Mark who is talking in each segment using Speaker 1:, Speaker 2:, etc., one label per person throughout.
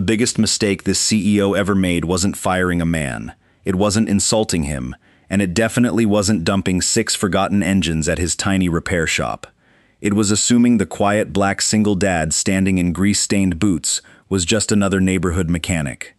Speaker 1: biggest mistake this CEO ever made wasn't firing a man. It wasn't insulting him, and it definitely wasn't dumping 6 forgotten engines at his tiny repair shop. It was assuming the quiet black single dad standing in grease-stained boots was just another neighborhood mechanic.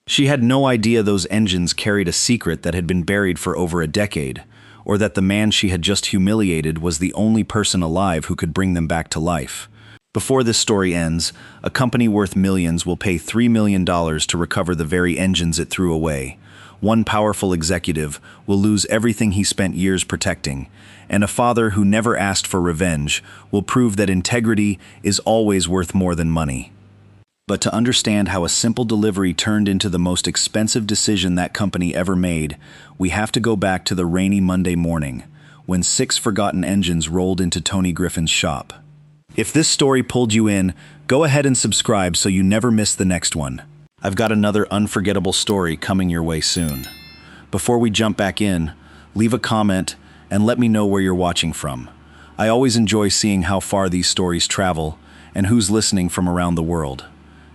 Speaker 1: She had no idea those engines carried a secret that had been buried for over a decade, or that the man she had just humiliated was the only person alive who could bring them back to life. Before this story ends, a company worth millions will pay $3 million to recover the very engines it threw away. One powerful executive will lose everything he spent years protecting, and a father who never asked for revenge will prove that integrity is always worth more than money. But to understand how a simple delivery turned into the most expensive decision that company ever made, we have to go back to the rainy Monday morning, when 6 forgotten engines rolled into Tony Griffin's shop. If this story pulled you in, go ahead and subscribe so you never miss the next one. I've got another unforgettable story coming your way soon. Before we jump back in, leave a comment and let me know where you're watching from. I always enjoy seeing how far these stories travel and who's listening from around the world.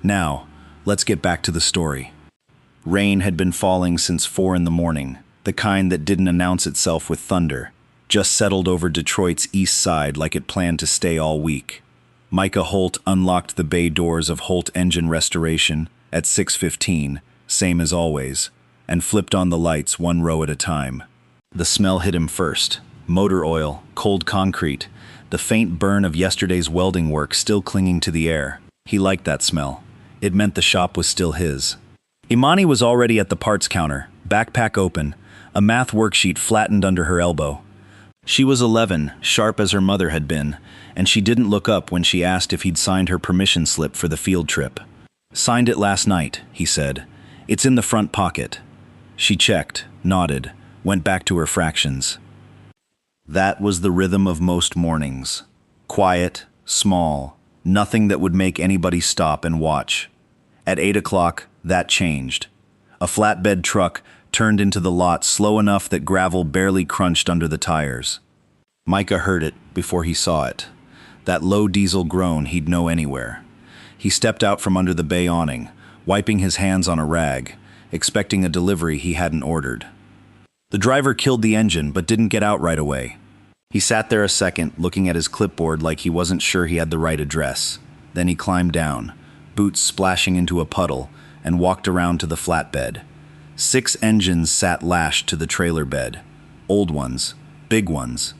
Speaker 1: Now, let's get back to the story. Rain had been falling since 4 in the morning, the kind that didn't announce itself with thunder, just settled over Detroit's east side like it planned to stay all week. Micah Holt unlocked the bay doors of Holt Engine Restoration at 6:15, same as always, and flipped on the lights one row at a time. The smell hit him first. Motor oil, cold concrete, the faint burn of yesterday's welding work still clinging to the air. He liked that smell. It meant the shop was still his. Imani was already at the parts counter, backpack open, a math worksheet flattened under her elbow. She was 11, sharp as her mother had been, and she didn't look up when she asked if he'd signed her permission slip for the field trip. "Signed it last night," he said. "It's in the front pocket." She checked, nodded, went back to her fractions. That was the rhythm of most mornings. Quiet, small, nothing that would make anybody stop and watch. At 8 o'clock, that changed. A flatbed truck turned into the lot slow enough that gravel barely crunched under the tires. Micah heard it before he saw it. That low diesel groan he'd know anywhere. He stepped out from under the bay awning, wiping his hands on a rag, expecting a delivery he hadn't ordered. The driver killed the engine but didn't get out right away. He sat there a second, looking at his clipboard like he wasn't sure he had the right address. Then he climbed down, boots splashing into a puddle, and walked around to the flatbed. 6 engines sat lashed to the trailer bed. Old ones, big ones.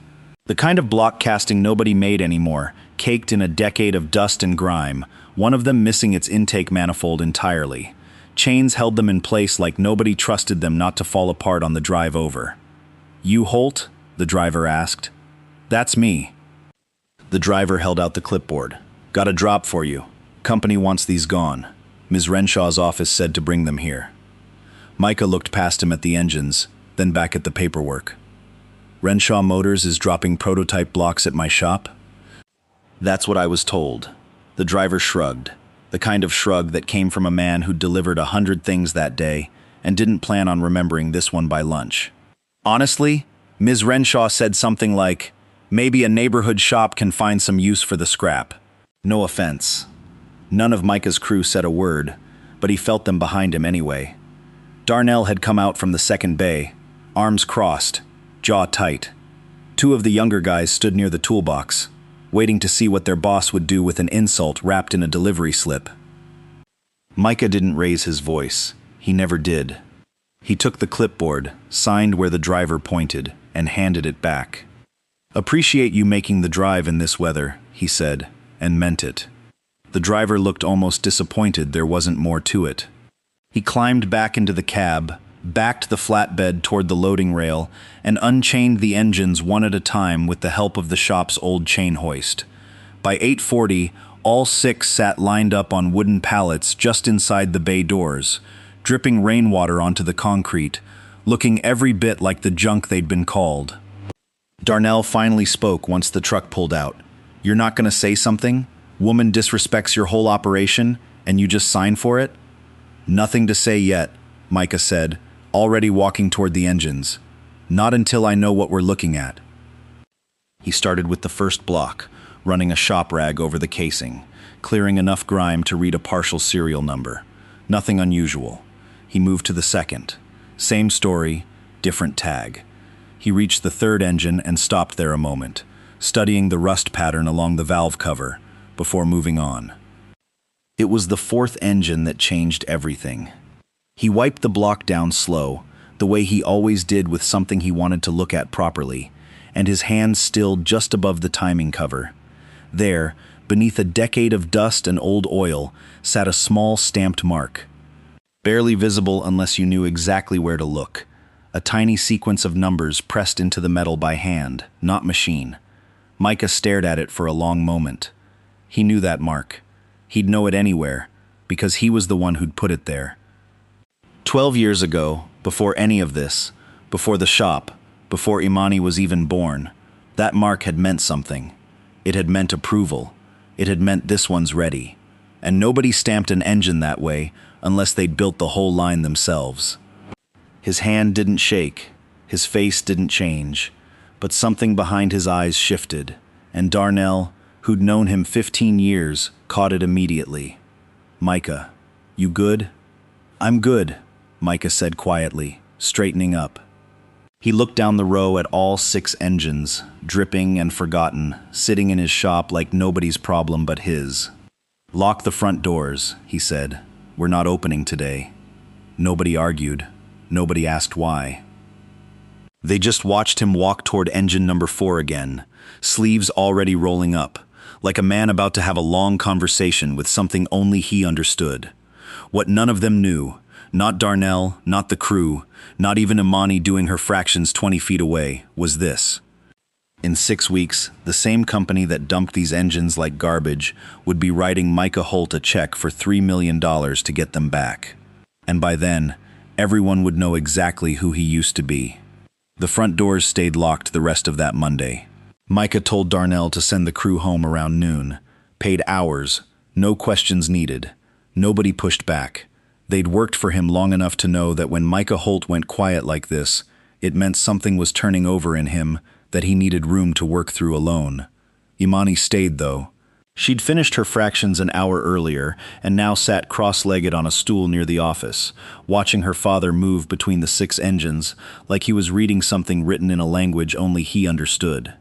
Speaker 1: The kind of block casting nobody made anymore, caked in a decade of dust and grime, one of them missing its intake manifold entirely. Chains held them in place like nobody trusted them not to fall apart on the drive over. "You Holt?" the driver asked. "That's me." The driver held out the clipboard. "Got a drop for you. Company wants these gone. Ms. Renshaw's office said to bring them here." Micah looked past him at the engines, then back at the paperwork. "Renshaw Motors is dropping prototype blocks at my shop?" "That's what I was told." The driver shrugged, the kind of shrug that came from a man who'd delivered 100 things that day and didn't plan on remembering this one by lunch. "Honestly, Ms. Renshaw said something like, maybe a neighborhood shop can find some use for the scrap. No offense." None of Micah's crew said a word, but he felt them behind him anyway. Darnell had come out from the second bay, arms crossed, jaw tight. 2 of the younger guys stood near the toolbox, waiting to see what their boss would do with an insult wrapped in a delivery slip. Micah didn't raise his voice. He never did. He took the clipboard, signed where the driver pointed, and handed it back. "Appreciate you making the drive in this weather," he said, and meant it. The driver looked almost disappointed there wasn't more to it. He climbed back into the cab, backed the flatbed toward the loading rail, and unchained the engines one at a time with the help of the shop's old chain hoist. By 8:40, all 6 sat lined up on wooden pallets just inside the bay doors, dripping rainwater onto the concrete, looking every bit like the junk they'd been called. Darnell finally spoke once the truck pulled out. "You're not going to say something? Woman disrespects your whole operation, and you just sign for it?" "Nothing to say yet," Micah said, already walking toward the engines. "Not until I know what we're looking at." He started with the first block, running a shop rag over the casing, clearing enough grime to read a partial serial number. Nothing unusual. He moved to the second. Same story, different tag. He reached the third engine and stopped there a moment, studying the rust pattern along the valve cover, before moving on. It was the fourth engine that changed everything. He wiped the block down slow, the way he always did with something he wanted to look at properly, and his hand stilled just above the timing cover. There, beneath a decade of dust and old oil, sat a small stamped mark. Barely visible unless you knew exactly where to look. A tiny sequence of numbers pressed into the metal by hand, not machine. Micah stared at it for a long moment. He knew that mark. He'd know it anywhere, because he was the one who'd put it there. 12 years ago, before any of this, before the shop, before Imani was even born, that mark had meant something. It had meant approval. It had meant this one's ready. And nobody stamped an engine that way unless they'd built the whole line themselves. His hand didn't shake, his face didn't change, but something behind his eyes shifted, and Darnell, who'd known him 15 years, caught it immediately. "Micah, you good?" "I'm good," Micah said quietly, straightening up. He looked down the row at all 6 engines, dripping and forgotten, sitting in his shop like nobody's problem but his. "Lock the front doors," he said. "We're not opening today." Nobody argued. Nobody asked why. They just watched him walk toward engine number 4 again, sleeves already rolling up, like a man about to have a long conversation with something only he understood. What none of them knew, not Darnell, not the crew, not even Imani doing her fractions 20 feet away, was this. In 6 weeks, the same company that dumped these engines like garbage would be writing Micah Holt a check for $3 million to get them back. And by then, everyone would know exactly who he used to be. The front doors stayed locked the rest of that Monday. Micah told Darnell to send the crew home around noon. Paid hours, no questions needed. Nobody pushed back. They'd worked for him long enough to know that when Micah Holt went quiet like this, it meant something was turning over in him that he needed room to work through alone. Imani stayed, though. She'd finished her fractions an hour earlier and now sat cross-legged on a stool near the office, watching her father move between the 6 engines like he was reading something written in a language only he understood.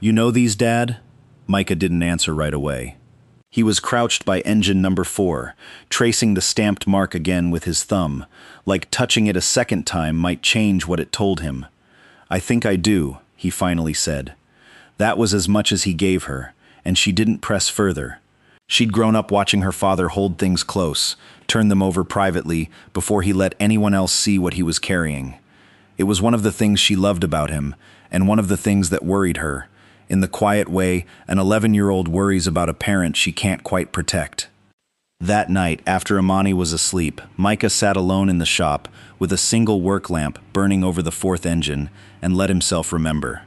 Speaker 1: "You know these, Dad?" Micah didn't answer right away. He was crouched by engine number 4, tracing the stamped mark again with his thumb, like touching it a second time might change what it told him. "I think I do," he finally said. That was as much as he gave her, and she didn't press further. She'd grown up watching her father hold things close, turn them over privately before he let anyone else see what he was carrying. It was one of the things she loved about him, and one of the things that worried her. In the quiet way an 11-year-old worries about a parent she can't quite protect. That night, after Imani was asleep, Micah sat alone in the shop with a single work lamp burning over the 4th engine and let himself remember.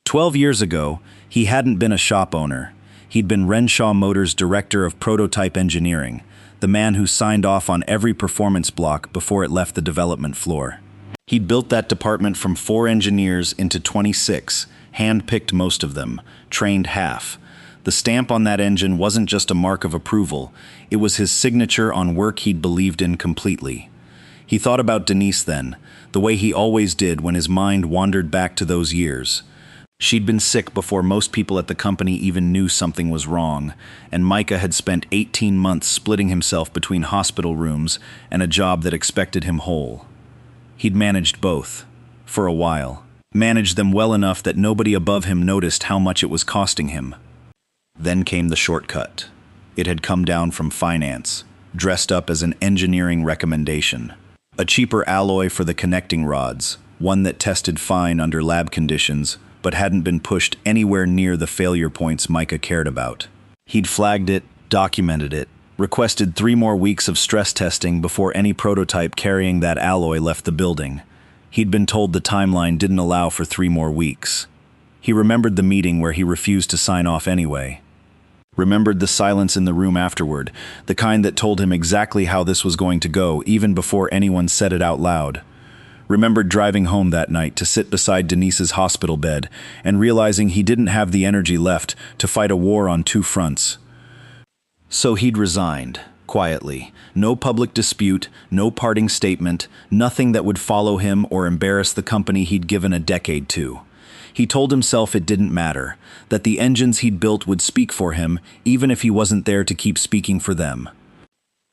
Speaker 1: 12 years ago, he hadn't been a shop owner. He'd been Renshaw Motors' director of prototype engineering, the man who signed off on every performance block before it left the development floor. He'd built that department from 4 engineers into 26, hand-picked most of them, trained half. The stamp on that engine wasn't just a mark of approval, it was his signature on work he'd believed in completely. He thought about Denise then, the way he always did when his mind wandered back to those years. She'd been sick before most people at the company even knew something was wrong, and Micah had spent 18 months splitting himself between hospital rooms and a job that expected him whole. He'd managed both, for a while. Managed them well enough that nobody above him noticed how much it was costing him. Then came the shortcut. It had come down from finance, dressed up as an engineering recommendation. A cheaper alloy for the connecting rods, one that tested fine under lab conditions, but hadn't been pushed anywhere near the failure points Micah cared about. He'd flagged it, documented it, requested 3 more weeks of stress testing before any prototype carrying that alloy left the building. He'd been told the timeline didn't allow for 3 more weeks. He remembered the meeting where he refused to sign off anyway. Remembered the silence in the room afterward, the kind that told him exactly how this was going to go, even before anyone said it out loud. Remembered driving home that night to sit beside Denise's hospital bed and realizing he didn't have the energy left to fight a war on 2 fronts. So he'd resigned, quietly. No public dispute, no parting statement, nothing that would follow him or embarrass the company he'd given a decade to. He told himself it didn't matter, that the engines he'd built would speak for him, even if he wasn't there to keep speaking for them.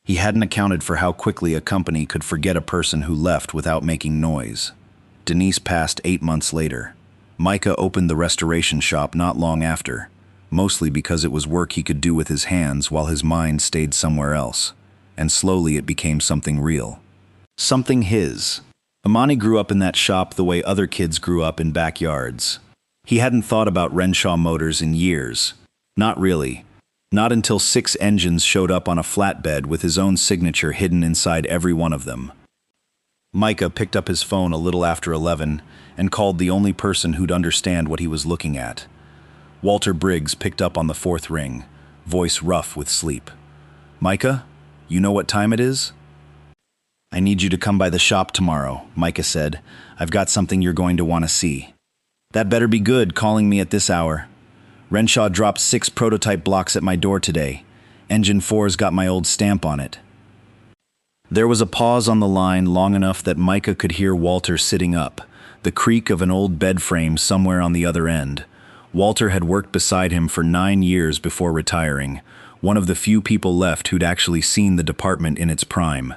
Speaker 1: He hadn't accounted for how quickly a company could forget a person who left without making noise. Denise passed 8 months later. Micah opened the restoration shop not long after, mostly because it was work he could do with his hands while his mind stayed somewhere else. And slowly it became something real. Something his. Amani grew up in that shop the way other kids grew up in backyards. He hadn't thought about Renshaw Motors in years. Not really. Not until 6 engines showed up on a flatbed with his own signature hidden inside every one of them. Micah picked up his phone a little after 11 and called the only person who'd understand what he was looking at. Walter Briggs picked up on the 4th ring, voice rough with sleep. "Micah, you know what time it is?" "I need you to come by the shop tomorrow," Micah said. "I've got something you're going to want to see." "That better be good, calling me at this hour. Renshaw dropped 6 prototype blocks at my door today. Engine 4's got my old stamp on it." There was a pause on the line long enough that Micah could hear Walter sitting up, the creak of an old bed frame somewhere on the other end. Walter had worked beside him for 9 years before retiring, one of the few people left who'd actually seen the department in its prime.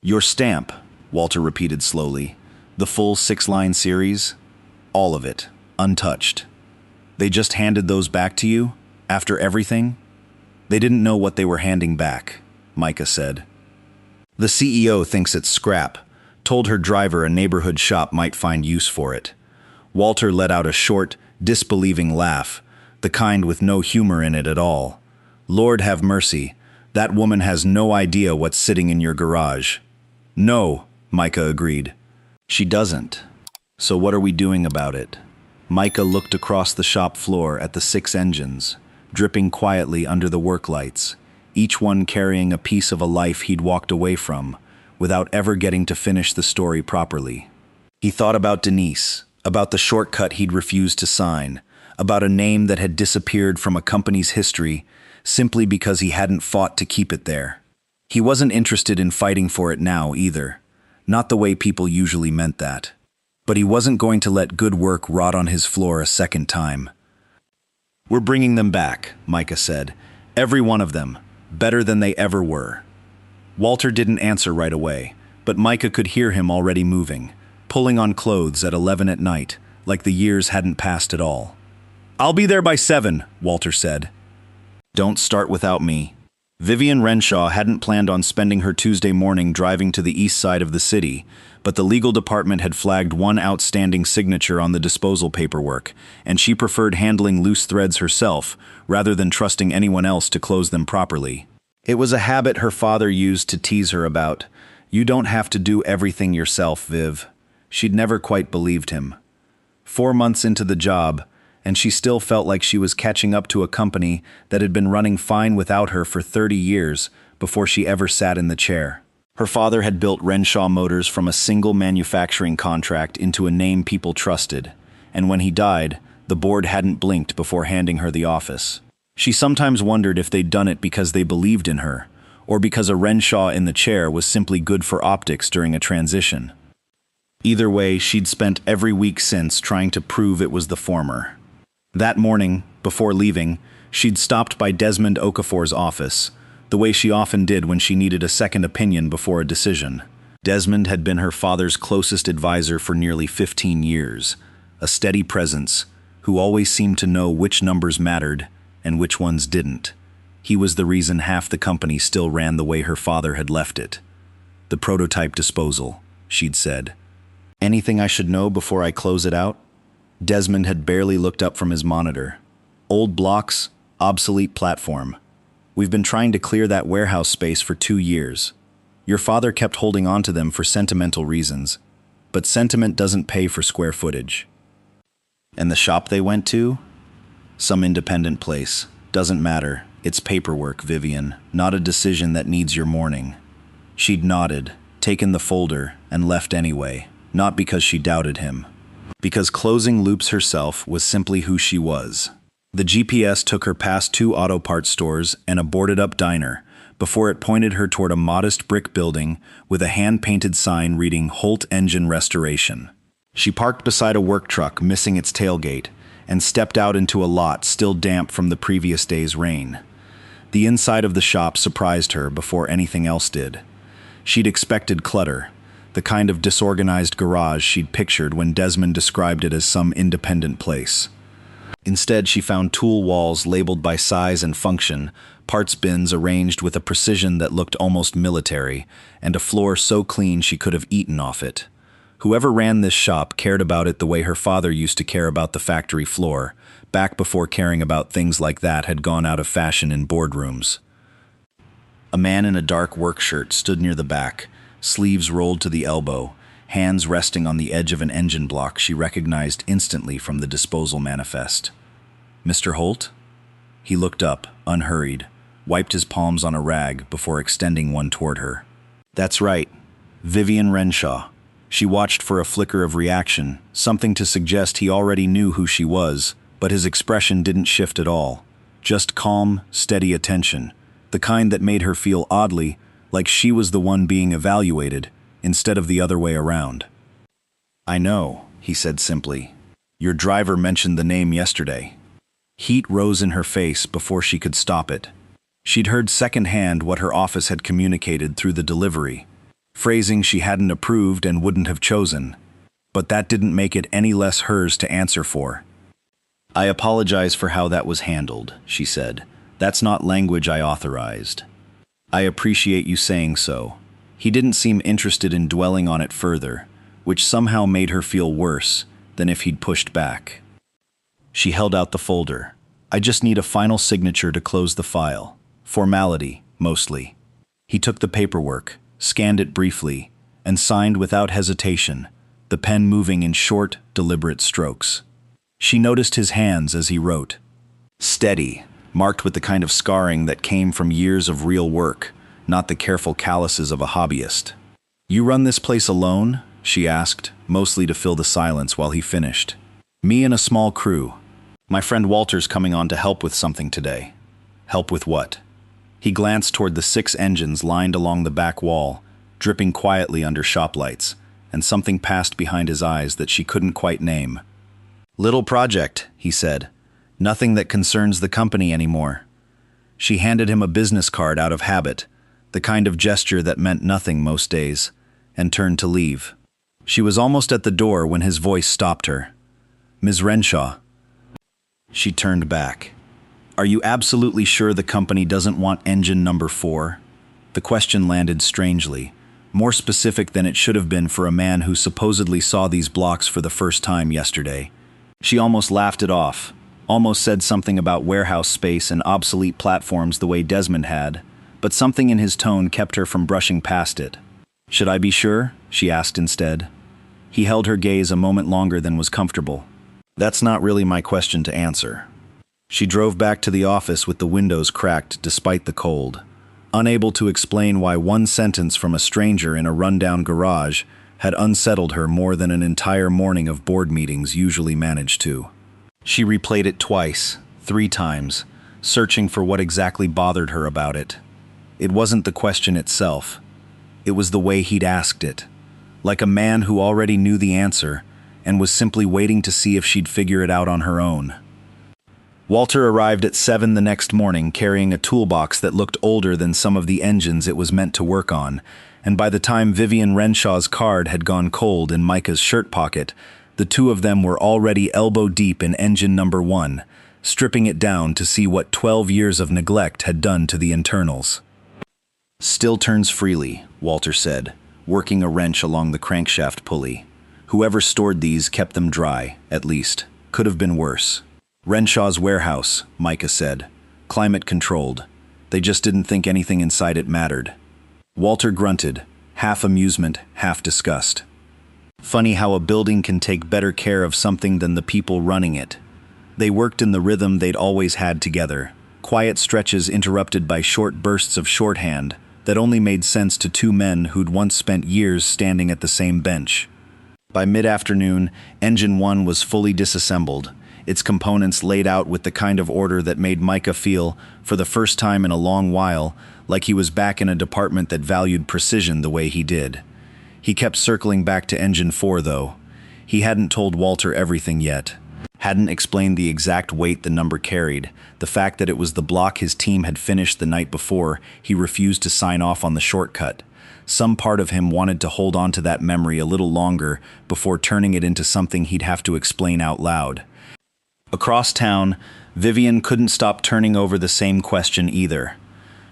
Speaker 1: "Your stamp," Walter repeated slowly. "The full 6-line series? All of it, untouched. They just handed those back to you? After everything?" "They didn't know what they were handing back," Micah said. "The CEO thinks it's scrap. Told her driver a neighborhood shop might find use for it." Walter let out a short, disbelieving laugh, the kind with no humor in it at all. "Lord have mercy, that woman has no idea what's sitting in your garage." "No," Micah agreed. "She doesn't. So what are we doing about it?" Micah looked across the shop floor at the 6 engines, dripping quietly under the work lights, each one carrying a piece of a life he'd walked away from, without ever getting to finish the story properly. He thought about Denise, about the shortcut he'd refused to sign, about a name that had disappeared from a company's history simply because he hadn't fought to keep it there. He wasn't interested in fighting for it now either, not the way people usually meant that. But he wasn't going to let good work rot on his floor a second time. "We're bringing them back," Micah said. "Every one of them, better than they ever were." Walter didn't answer right away, but Micah could hear him already moving, pulling on clothes at 11 at night, like the years hadn't passed at all. "I'll be there by 7, Walter said. "Don't start without me." Vivian Renshaw hadn't planned on spending her Tuesday morning driving to the east side of the city, but the legal department had flagged one outstanding signature on the disposal paperwork, and she preferred handling loose threads herself rather than trusting anyone else to close them properly. It was a habit her father used to tease her about. "You don't have to do everything yourself, Viv." She'd never quite believed him. 4 months into the job, and she still felt like she was catching up to a company that had been running fine without her for 30 years before she ever sat in the chair. Her father had built Renshaw Motors from a single manufacturing contract into a name people trusted, and when he died, the board hadn't blinked before handing her the office. She sometimes wondered if they'd done it because they believed in her, or because a Renshaw in the chair was simply good for optics during a transition. Either way, she'd spent every week since trying to prove it was the former. That morning, before leaving, she'd stopped by Desmond Okafor's office, the way she often did when she needed a second opinion before a decision. Desmond had been her father's closest advisor for nearly 15 years, a steady presence, who always seemed to know which numbers mattered and which ones didn't. He was the reason half the company still ran the way her father had left it. "The prototype disposal," she'd said. "Anything I should know before I close it out?" Desmond had barely looked up from his monitor. "Old blocks, obsolete platform. We've been trying to clear that warehouse space for 2 years. Your father kept holding on to them for sentimental reasons, but sentiment doesn't pay for square footage." "And the shop they went to?" "Some independent place. Doesn't matter. It's paperwork, Vivian, not a decision that needs your mourning." She'd nodded, taken the folder, and left anyway, not because she doubted him. Because closing loops herself was simply who she was. The GPS took her past 2 auto parts stores and a boarded-up diner, before it pointed her toward a modest brick building with a hand-painted sign reading Holt Engine Restoration. She parked beside a work truck missing its tailgate and stepped out into a lot still damp from the previous day's rain. The inside of the shop surprised her before anything else did. She'd expected clutter, the kind of disorganized garage she'd pictured when Desmond described it as some independent place. Instead, she found tool walls labeled by size and function, parts bins arranged with a precision that looked almost military, and a floor so clean she could have eaten off it. Whoever ran this shop cared about it the way her father used to care about the factory floor, back before caring about things like that had gone out of fashion in boardrooms. A man in a dark work shirt stood near the back, sleeves rolled to the elbow, hands resting on the edge of an engine block she recognized instantly from the disposal manifest. "Mr. Holt?" He looked up, unhurried, wiped his palms on a rag before extending one toward her. "That's right. Vivian Renshaw." She watched for a flicker of reaction, something to suggest he already knew who she was, but his expression didn't shift at all. Just calm, steady attention, the kind that made her feel oddly like she was the one being evaluated, instead of the other way around. "I know," he said simply. "Your driver mentioned the name yesterday." Heat rose in her face before she could stop it. She'd heard secondhand what her office had communicated through the delivery, phrasing she hadn't approved and wouldn't have chosen, but that didn't make it any less hers to answer for. "I apologize for how that was handled," she said. "That's not language I authorized." "I appreciate you saying so." He didn't seem interested in dwelling on it further, which somehow made her feel worse than if he'd pushed back. She held out the folder. "I just need a final signature to close the file. Formality, mostly." He took the paperwork, scanned it briefly, and signed without hesitation, the pen moving in short, deliberate strokes. She noticed his hands as he wrote. Steady, marked with the kind of scarring that came from years of real work, not the careful calluses of a hobbyist. "You run this place alone?" she asked, mostly to fill the silence while he finished. "Me and a small crew. My friend Walter's coming on to help with something today." "Help with what?" He glanced toward the 6 engines lined along the back wall, dripping quietly under shop lights, and something passed behind his eyes that she couldn't quite name. "Little project," he said. "Nothing that concerns the company anymore." She handed him a business card out of habit, the kind of gesture that meant nothing most days, and turned to leave. She was almost at the door when his voice stopped her. "Ms. Renshaw." She turned back. "Are you absolutely sure the company doesn't want engine number 4? The question landed strangely, more specific than it should have been for a man who supposedly saw these blocks for the first time yesterday. She almost laughed it off, almost said something about warehouse space and obsolete platforms the way Desmond had, but something in his tone kept her from brushing past it. "Should I be sure?" she asked instead. He held her gaze a moment longer than was comfortable. "That's not really my question to answer." She drove back to the office with the windows cracked despite the cold, unable to explain why one sentence from a stranger in a rundown garage had unsettled her more than an entire morning of board meetings usually managed to. She replayed it twice, 3 times, searching for what exactly bothered her about it. It wasn't the question itself. It was the way he'd asked it, like a man who already knew the answer and was simply waiting to see if she'd figure it out on her own. Walter arrived at 7 the next morning carrying a toolbox that looked older than some of the engines it was meant to work on, and by the time Vivian Renshaw's card had gone cold in Micah's shirt pocket, the two of them were already elbow-deep in engine number 1, stripping it down to see what 12 years of neglect had done to the internals. "Still turns freely," Walter said, working a wrench along the crankshaft pulley. "Whoever stored these kept them dry, at least. Could have been worse." "Renshaw's warehouse," Micah said. "Climate-controlled. They just didn't think anything inside it mattered." Walter grunted, half amusement, half disgust. Funny how a building can take better care of something than the people running it. They worked in the rhythm they'd always had together, quiet stretches interrupted by short bursts of shorthand that only made sense to 2 men who'd once spent years standing at the same bench. By mid-afternoon, Engine 1 was fully disassembled, its components laid out with the kind of order that made Micah feel, for the first time in a long while, like he was back in a department that valued precision the way he did. He kept circling back to Engine 4, though. He hadn't told Walter everything yet. Hadn't explained the exact weight the number carried, the fact that it was the block his team had finished the night before. He refused to sign off on the shortcut. Some part of him wanted to hold on to that memory a little longer before turning it into something he'd have to explain out loud. Across town, Vivian couldn't stop turning over the same question either.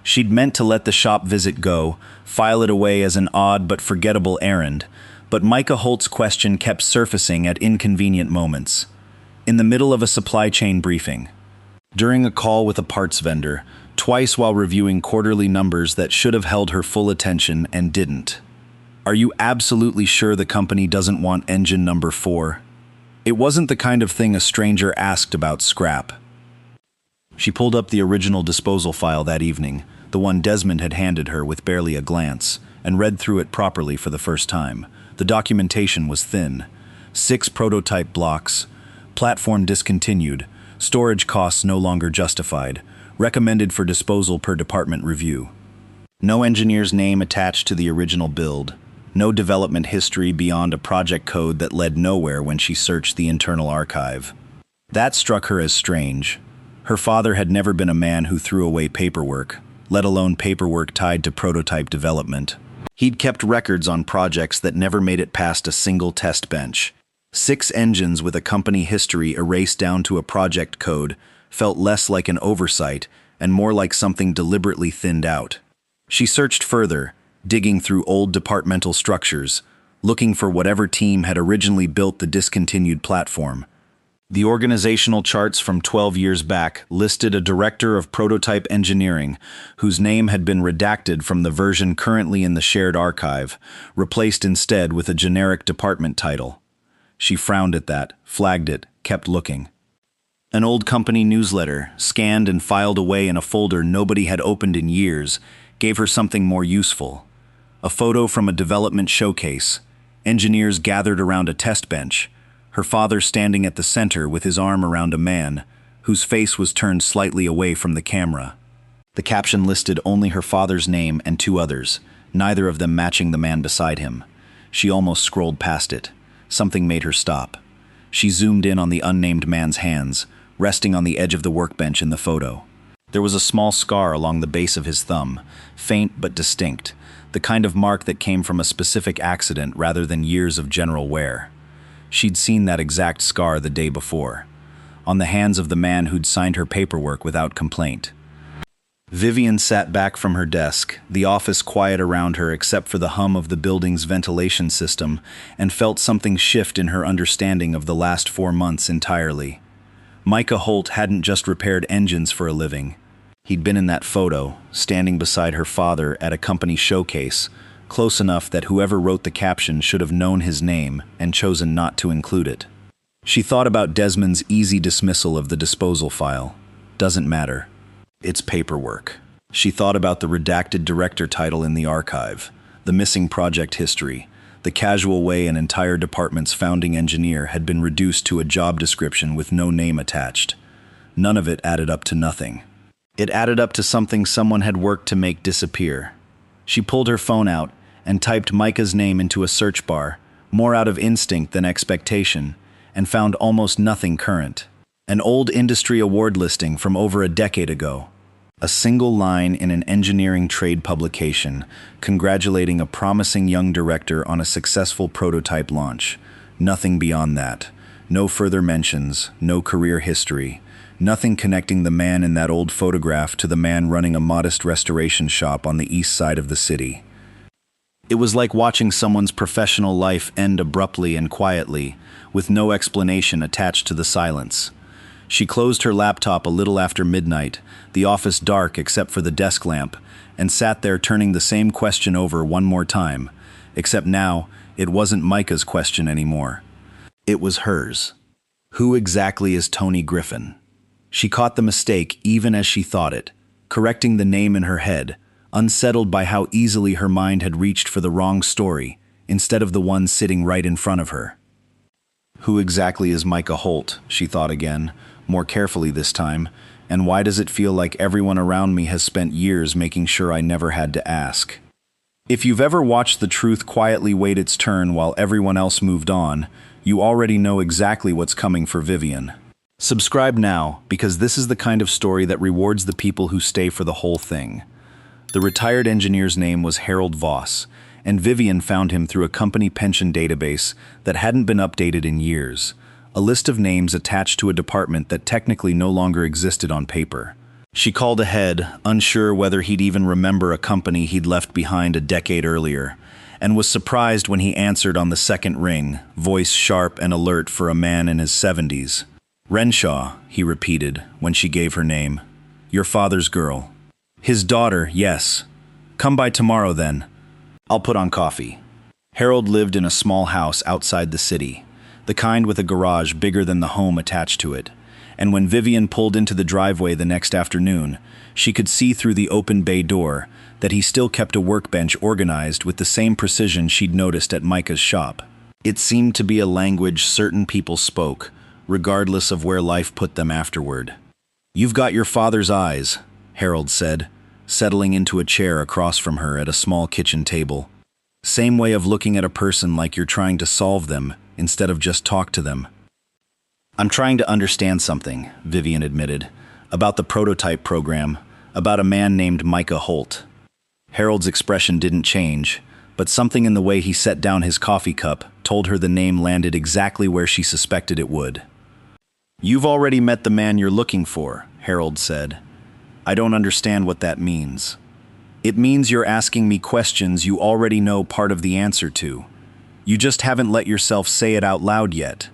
Speaker 1: She'd meant to let the shop visit go, file it away as an odd but forgettable errand, but Micah Holt's question kept surfacing at inconvenient moments. In the middle of a supply chain briefing, during a call with a parts vendor, twice while reviewing quarterly numbers that should have held her full attention and didn't. Are you absolutely sure the company doesn't want engine number 4? It wasn't the kind of thing a stranger asked about scrap. She pulled up the original disposal file that evening, the one Desmond had handed her with barely a glance, and read through it properly for the first time. The documentation was thin. 6 prototype blocks, platform discontinued, storage costs no longer justified, recommended for disposal per department review. No engineer's name attached to the original build. No development history beyond a project code that led nowhere when she searched the internal archive. That struck her as strange. Her father had never been a man who threw away paperwork, let alone paperwork tied to prototype development. He'd kept records on projects that never made it past a single test bench. 6 engines with a company history erased down to a project code felt less like an oversight and more like something deliberately thinned out. She searched further, digging through old departmental structures, looking for whatever team had originally built the discontinued platform. The organizational charts from 12 years back listed a director of prototype engineering, whose name had been redacted from the version currently in the shared archive, replaced instead with a generic department title. She frowned at that, flagged it, kept looking. An old company newsletter, scanned and filed away in a folder nobody had opened in years, gave her something more useful. A photo from a development showcase, engineers gathered around a test bench, her father standing at the center with his arm around a man, whose face was turned slightly away from the camera. The caption listed only her father's name and 2 others, neither of them matching the man beside him. She almost scrolled past it. Something made her stop. She zoomed in on the unnamed man's hands, resting on the edge of the workbench in the photo. There was a small scar along the base of his thumb, faint but distinct, the kind of mark that came from a specific accident rather than years of general wear. She'd seen that exact scar the day before, on the hands of the man who'd signed her paperwork without complaint. Vivian sat back from her desk, the office quiet around her except for the hum of the building's ventilation system, and felt something shift in her understanding of the last 4 months entirely. Micah Holt hadn't just repaired engines for a living. He'd been in that photo, standing beside her father at a company showcase, close enough that whoever wrote the caption should have known his name and chosen not to include it. She thought about Desmond's easy dismissal of the disposal file. Doesn't matter. It's paperwork. She thought about the redacted director title in the archive, the missing project history, the casual way an entire department's founding engineer had been reduced to a job description with no name attached. None of it added up to nothing. It added up to something someone had worked to make disappear. She pulled her phone out and typed Micah's name into a search bar, more out of instinct than expectation, and found almost nothing current. An old industry award listing from over a decade ago. A single line in an engineering trade publication, congratulating a promising young director on a successful prototype launch. Nothing beyond that. No further mentions, no career history. Nothing connecting the man in that old photograph to the man running a modest restoration shop on the east side of the city. It was like watching someone's professional life end abruptly and quietly, with no explanation attached to the silence. She closed her laptop a little after midnight, the office dark except for the desk lamp, and sat there turning the same question over one more time, except now it wasn't Micah's question anymore. It was hers. Who exactly is Tony Griffin? She caught the mistake even as she thought it, correcting the name in her head, unsettled by how easily her mind had reached for the wrong story, instead of the one sitting right in front of her. Who exactly is Micah Holt? She thought again, more carefully this time, and why does it feel like everyone around me has spent years making sure I never had to ask? If you've ever watched the truth quietly wait its turn while everyone else moved on, you already know exactly what's coming for Vivian. Subscribe now, because this is the kind of story that rewards the people who stay for the whole thing. The retired engineer's name was Harold Voss, and Vivian found him through a company pension database that hadn't been updated in years, a list of names attached to a department that technically no longer existed on paper. She called ahead, unsure whether he'd even remember a company he'd left behind a decade earlier, and was surprised when he answered on the second ring, voice sharp and alert for a man in his 70s. "Renshaw," he repeated when she gave her name. "Your father's girl." "His daughter, yes. Come by tomorrow then. I'll put on coffee." Harold lived in a small house outside the city, the kind with a garage bigger than the home attached to it. And when Vivian pulled into the driveway the next afternoon, she could see through the open bay door that he still kept a workbench organized with the same precision she'd noticed at Micah's shop. It seemed to be a language certain people spoke, regardless of where life put them afterward. "You've got your father's eyes," Harold said, settling into a chair across from her at a small kitchen table. "Same way of looking at a person, like you're trying to solve them instead of just talk to them." "I'm trying to understand something," Vivian admitted, "about the prototype program, about a man named Micah Holt." Harold's expression didn't change, but something in the way he set down his coffee cup told her the name landed exactly where she suspected it would. "You've already met the man you're looking for," Harold said. "I don't understand what that means." "It means you're asking me questions you already know part of the answer to. You just haven't let yourself say it out loud yet."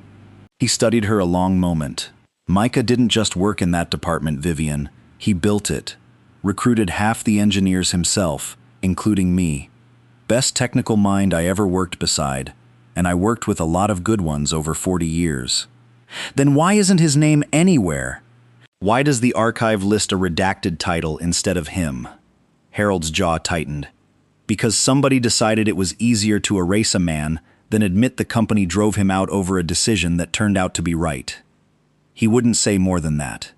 Speaker 1: He studied her a long moment. "Micah didn't just work in that department, Vivian. He built it. Recruited half the engineers himself, including me. Best technical mind I ever worked beside, and I worked with a lot of good ones over 40 years. Then why isn't his name anywhere? Why does the archive list a redacted title instead of him?" Harold's jaw tightened. "Because somebody decided it was easier to erase a man than admit the company drove him out over a decision that turned out to be right." He wouldn't say more than that.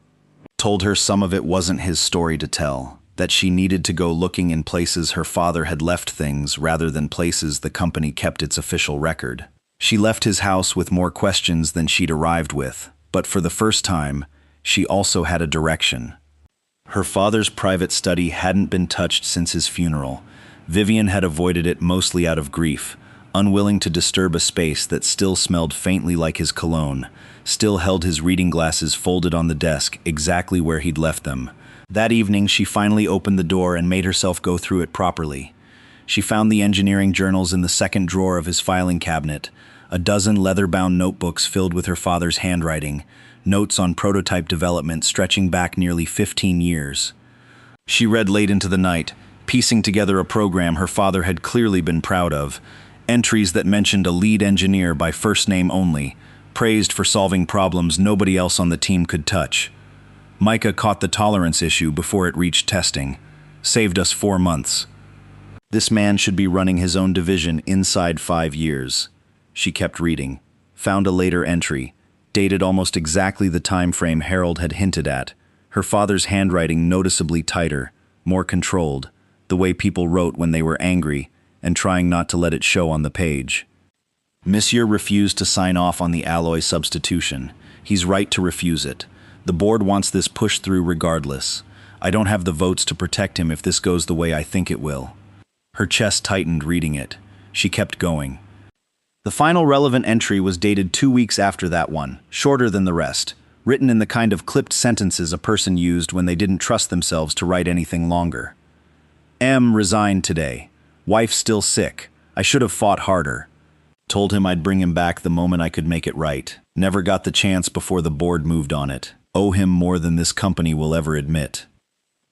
Speaker 1: Told her some of it wasn't his story to tell, that she needed to go looking in places her father had left things rather than places the company kept its official record. She left his house with more questions than she'd arrived with, but for the first time, she also had a direction. Her father's private study hadn't been touched since his funeral. Vivian had avoided it mostly out of grief, unwilling to disturb a space that still smelled faintly like his cologne, still held his reading glasses folded on the desk exactly where he'd left them. That evening, she finally opened the door and made herself go through it properly. She found the engineering journals in the second drawer of his filing cabinet, a dozen leather-bound notebooks filled with her father's handwriting, notes on prototype development stretching back nearly 15 years. She read late into the night, piecing together a program her father had clearly been proud of, entries that mentioned a lead engineer by first name only, praised for solving problems nobody else on the team could touch. Micah caught the tolerance issue before it reached testing. Saved us 4 months. This man should be running his own division inside 5 years. She kept reading. Found a later entry, dated almost exactly the time frame Harold had hinted at. Her father's handwriting noticeably tighter, more controlled, the way people wrote when they were angry, and trying not to let it show on the page. "Monsieur refused to sign off on the alloy substitution. He's right to refuse it. The board wants this pushed through regardless. I don't have the votes to protect him if this goes the way I think it will." Her chest tightened reading it. She kept going. The final relevant entry was dated 2 weeks after that one, shorter than the rest, written in the kind of clipped sentences a person used when they didn't trust themselves to write anything longer. "M resigned today. Wife still sick. I should have fought harder. Told him I'd bring him back the moment I could make it right. Never got the chance before the board moved on it. Owe him more than this company will ever admit."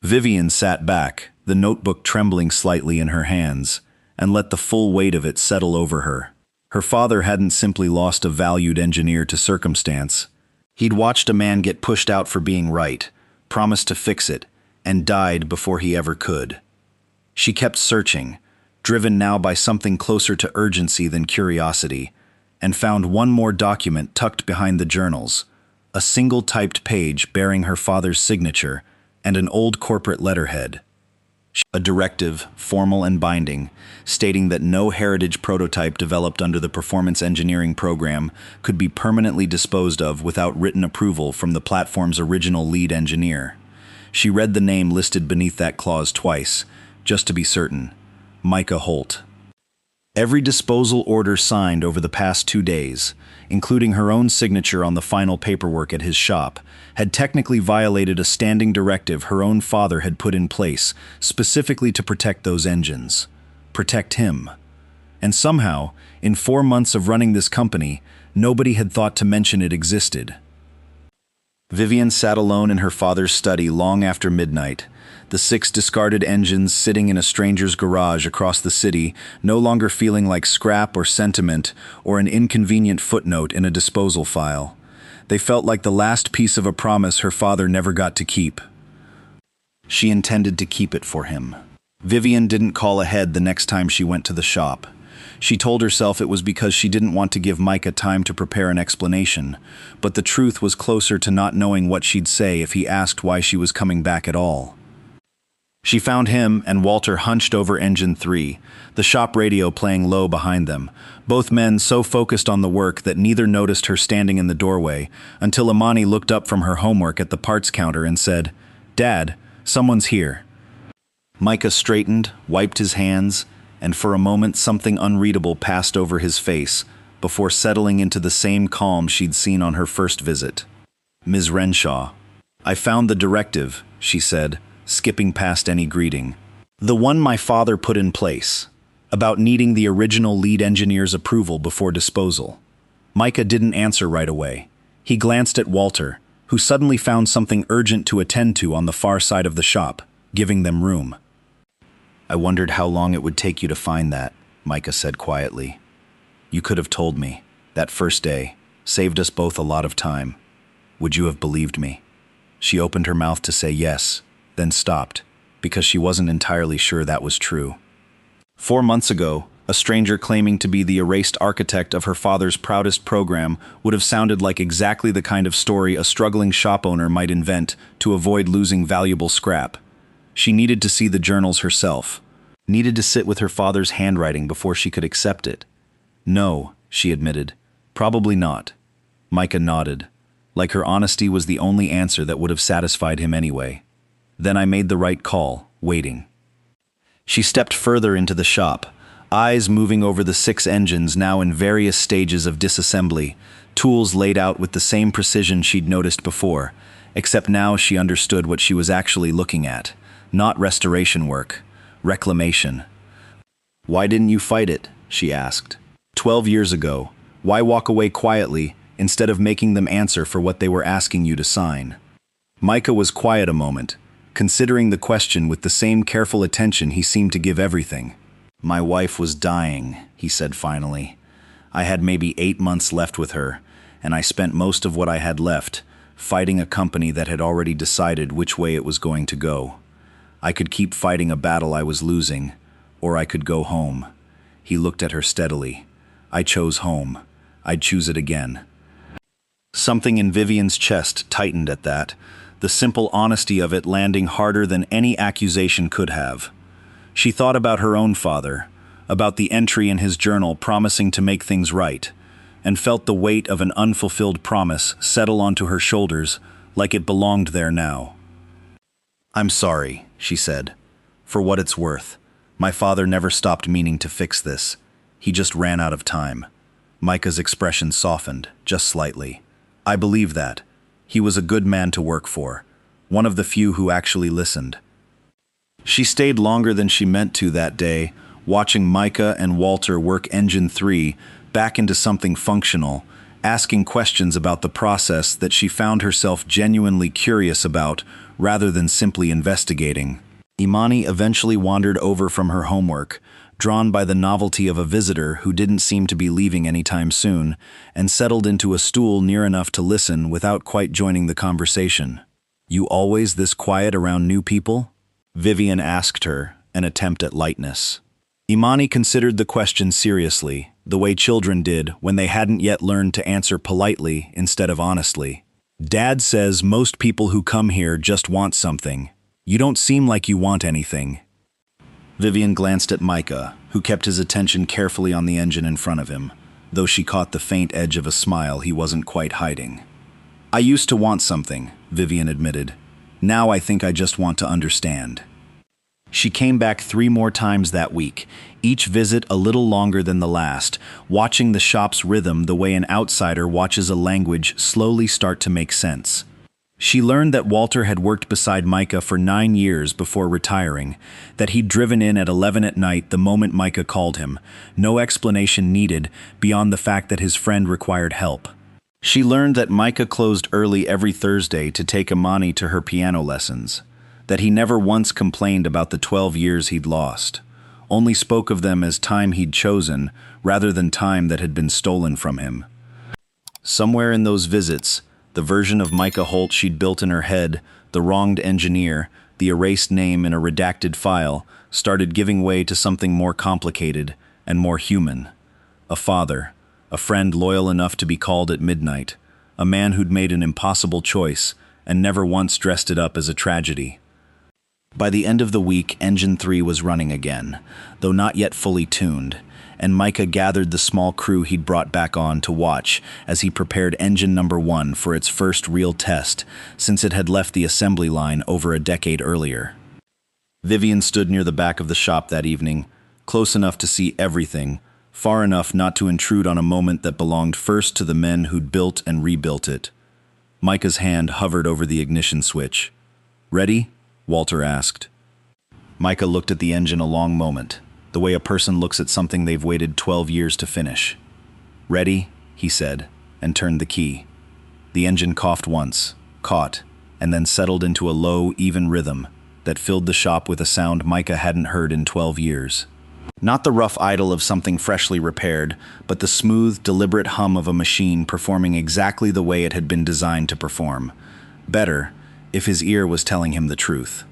Speaker 1: Vivian sat back, the notebook trembling slightly in her hands, and let the full weight of it settle over her. Her father hadn't simply lost a valued engineer to circumstance. He'd watched a man get pushed out for being right, promised to fix it, and died before he ever could. She kept searching, driven now by something closer to urgency than curiosity, and found one more document tucked behind the journals, a single typed page bearing her father's signature and an old corporate letterhead. A directive, formal and binding, stating that no heritage prototype developed under the performance engineering program could be permanently disposed of without written approval from the platform's original lead engineer. She read the name listed beneath that clause twice, just to be certain. Micah Holt. Every disposal order signed over the past 2 days, including her own signature on the final paperwork at his shop, had technically violated a standing directive her own father had put in place specifically to protect those engines. Protect him. And somehow, in 4 months of running this company, nobody had thought to mention it existed. Vivian sat alone in her father's study long after midnight, the 6 discarded engines sitting in a stranger's garage across the city, no longer feeling like scrap or sentiment or an inconvenient footnote in a disposal file. They felt like the last piece of a promise her father never got to keep. She intended to keep it for him. Vivian didn't call ahead the next time she went to the shop. She told herself it was because she didn't want to give Micah time to prepare an explanation, but the truth was closer to not knowing what she'd say if he asked why she was coming back at all. She found him and Walter hunched over engine 3, the shop radio playing low behind them, both men so focused on the work that neither noticed her standing in the doorway until Imani looked up from her homework at the parts counter and said, "Dad, someone's here." Micah straightened, wiped his hands, and for a moment something unreadable passed over his face before settling into the same calm she'd seen on her first visit. "Ms. Renshaw, I found the directive," she said, skipping past any greeting. "The one my father put in place, about needing the original lead engineer's approval before disposal." Micah didn't answer right away. He glanced at Walter, who suddenly found something urgent to attend to on the far side of the shop, giving them room. "I wondered how long it would take you to find that," Micah said quietly. "You could have told me. That first day saved us both a lot of time. Would you have believed me?" She opened her mouth to say yes, then stopped, because she wasn't entirely sure that was true. 4 months ago, a stranger claiming to be the erased architect of her father's proudest program would have sounded like exactly the kind of story a struggling shop owner might invent to avoid losing valuable scrap. She needed to see the journals herself, needed to sit with her father's handwriting before she could accept it. "No," she admitted, "probably not." Micah nodded, like her honesty was the only answer that would have satisfied him anyway. "Then I made the right call, waiting." She stepped further into the shop, eyes moving over the 6 engines now in various stages of disassembly, tools laid out with the same precision she'd noticed before, except now she understood what she was actually looking at. Not restoration work, reclamation. "Why didn't you fight it?" she asked. 12 years ago, why walk away quietly instead of making them answer for what they were asking you to sign? Micah was quiet a moment, considering the question with the same careful attention he seemed to give everything. "My wife was dying," he said finally. "I had maybe 8 months left with her, and I spent most of what I had left fighting a company that had already decided which way it was going to go. I could keep fighting a battle I was losing, or I could go home." He looked at her steadily. "I chose home. I'd choose it again." Something in Vivian's chest tightened at that, the simple honesty of it landing harder than any accusation could have. She thought about her own father, about the entry in his journal promising to make things right, and felt the weight of an unfulfilled promise settle onto her shoulders like it belonged there now. "I'm sorry," she said. "For what it's worth, my father never stopped meaning to fix this. He just ran out of time." Micah's expression softened, just slightly. "I believe that. He was a good man to work for, one of the few who actually listened." She stayed longer than she meant to that day, watching Micah and Walter work Engine 3 back into something functional, asking questions about the process that she found herself genuinely curious about rather than simply investigating. Imani eventually wandered over from her homework, drawn by the novelty of a visitor who didn't seem to be leaving anytime soon, and settled into a stool near enough to listen without quite joining the conversation. "You always this quiet around new people?" Vivian asked her, an attempt at lightness. Imani considered the question seriously, the way children did when they hadn't yet learned to answer politely instead of honestly. Dad says most people who come here just want something. You don't seem like you want anything. Vivian glanced at Micah, who kept his attention carefully on the engine in front of him, though she caught the faint edge of a smile he wasn't quite hiding. I used to want something, Vivian admitted. Now I think I just want to understand. She came back 3 more times that week, each visit a little longer than the last, watching the shop's rhythm the way an outsider watches a language slowly start to make sense. She learned that Walter had worked beside Micah for 9 years before retiring, that he'd driven in at 11 at night the moment Micah called him, no explanation needed beyond the fact that his friend required help. She learned that Micah closed early every Thursday to take Imani to her piano lessons, that he never once complained about the 12 years he'd lost, only spoke of them as time he'd chosen rather than time that had been stolen from him. Somewhere in those visits, the version of Micah Holt she'd built in her head, the wronged engineer, the erased name in a redacted file, started giving way to something more complicated and more human. A father, a friend loyal enough to be called at midnight, a man who'd made an impossible choice and never once dressed it up as a tragedy. By the end of the week, Engine 3 was running again, though not yet fully tuned, and Micah gathered the small crew he'd brought back on to watch as he prepared Engine Number 1 for its first real test since it had left the assembly line over a decade earlier. Vivian stood near the back of the shop that evening, close enough to see everything, far enough not to intrude on a moment that belonged first to the men who'd built and rebuilt it. Micah's hand hovered over the ignition switch. "Ready?" Walter asked. Micah looked at the engine a long moment, the way a person looks at something they've waited 12 years to finish. "Ready?" he said, and turned the key. The engine coughed once, caught, and then settled into a low, even rhythm that filled the shop with a sound Micah hadn't heard in 12 years. Not the rough idle of something freshly repaired, but the smooth, deliberate hum of a machine performing exactly the way it had been designed to perform. Better, if his ear was telling him the truth.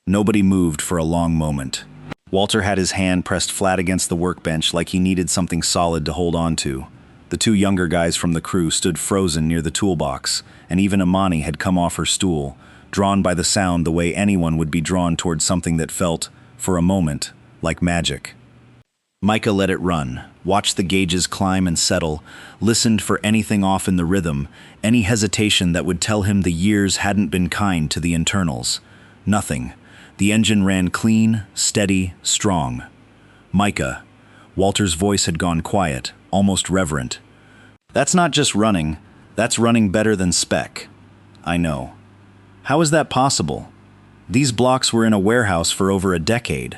Speaker 1: Nobody moved for a long moment. Walter had his hand pressed flat against the workbench like he needed something solid to hold on to. The 2 younger guys from the crew stood frozen near the toolbox, and even Imani had come off her stool, drawn by the sound the way anyone would be drawn toward something that felt, for a moment, like magic. Micah let it run, watched the gauges climb and settle, listened for anything off in the rhythm, any hesitation that would tell him the years hadn't been kind to the internals. Nothing. The engine ran clean, steady, strong. "Micah." Walter's voice had gone quiet, almost reverent. "That's not just running, that's running better than spec." "I know." "How is that possible? These blocks were in a warehouse for over a decade."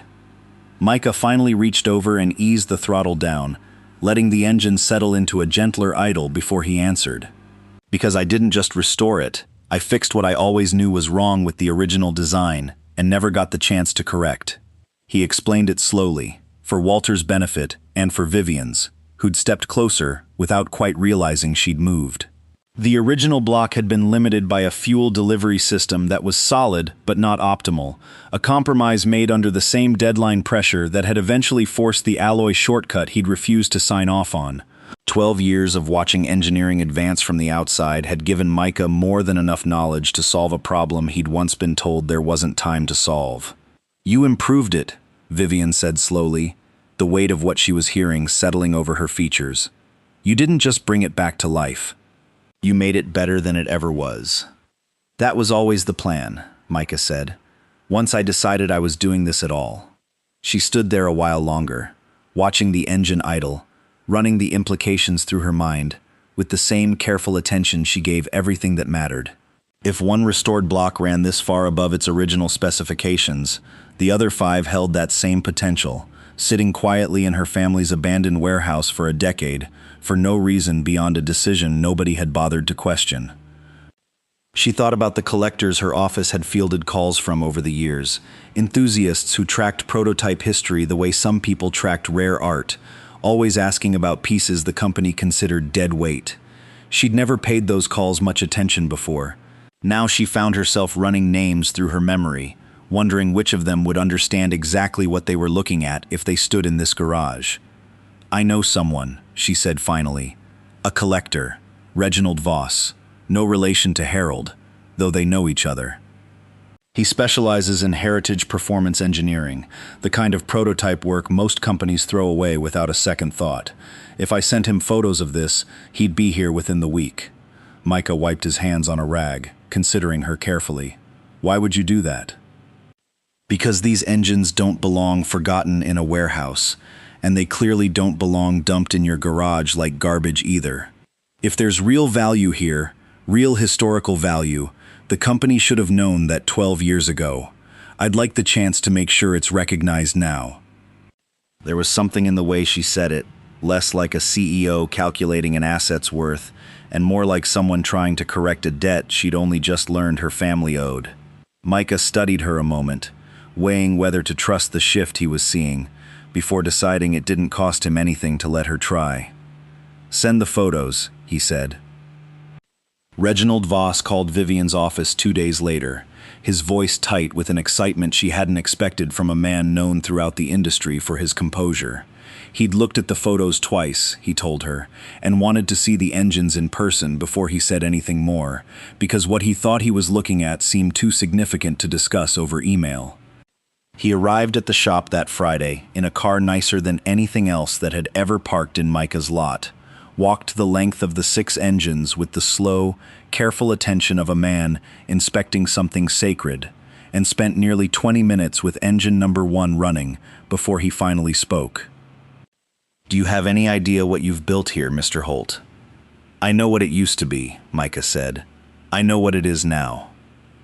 Speaker 1: Micah finally reached over and eased the throttle down, letting the engine settle into a gentler idle before he answered. "Because I didn't just restore it, I fixed what I always knew was wrong with the original design and never got the chance to correct." He explained it slowly, for Walter's benefit and for Vivian's, who'd stepped closer without quite realizing she'd moved. The original block had been limited by a fuel delivery system that was solid but not optimal, a compromise made under the same deadline pressure that had eventually forced the alloy shortcut he'd refused to sign off on. 12 years of watching engineering advance from the outside had given Micah more than enough knowledge to solve a problem he'd once been told there wasn't time to solve. "You improved it," Vivian said slowly, the weight of what she was hearing settling over her features. "You didn't just bring it back to life. You made it better than it ever was." "That was always the plan," Micah said, "once I decided I was doing this at all." She stood there a while longer, watching the engine idle, running the implications through her mind, with the same careful attention she gave everything that mattered. If one restored block ran this far above its original specifications, the other 5 held that same potential, sitting quietly in her family's abandoned warehouse for a decade, for no reason beyond a decision nobody had bothered to question. She thought about the collectors her office had fielded calls from over the years, enthusiasts who tracked prototype history the way some people tracked rare art, always asking about pieces the company considered dead weight. She'd never paid those calls much attention before. Now she found herself running names through her memory, wondering which of them would understand exactly what they were looking at if they stood in this garage. "I know someone," she said finally. A collector, Reginald Voss. No relation to Harold, though they know each other. He specializes in heritage performance engineering, the kind of prototype work most companies throw away without a second thought. If I sent him photos of this, he'd be here within the week. Micah wiped his hands on a rag, considering her carefully. Why would you do that? Because these engines don't belong forgotten in a warehouse, and they clearly don't belong dumped in your garage like garbage either. If there's real value here, real historical value, the company should have known that 12 years ago. I'd like the chance to make sure it's recognized now. There was something in the way she said it, less like a CEO calculating an asset's worth, and more like someone trying to correct a debt she'd only just learned her family owed. Micah studied her a moment, weighing whether to trust the shift he was seeing, before deciding it didn't cost him anything to let her try. Send the photos, he said. Reginald Voss called Vivian's office 2 days later, his voice tight with an excitement she hadn't expected from a man known throughout the industry for his composure. He'd looked at the photos twice, he told her, and wanted to see the engines in person before he said anything more, because what he thought he was looking at seemed too significant to discuss over email. He arrived at the shop that Friday in a car nicer than anything else that had ever parked in Micah's lot, walked the length of the 6 engines with the slow, careful attention of a man inspecting something sacred, and spent nearly 20 minutes with engine number 1 running before he finally spoke. Do you have any idea what you've built here, Mr. Holt? I know what it used to be, Micah said. I know what it is now.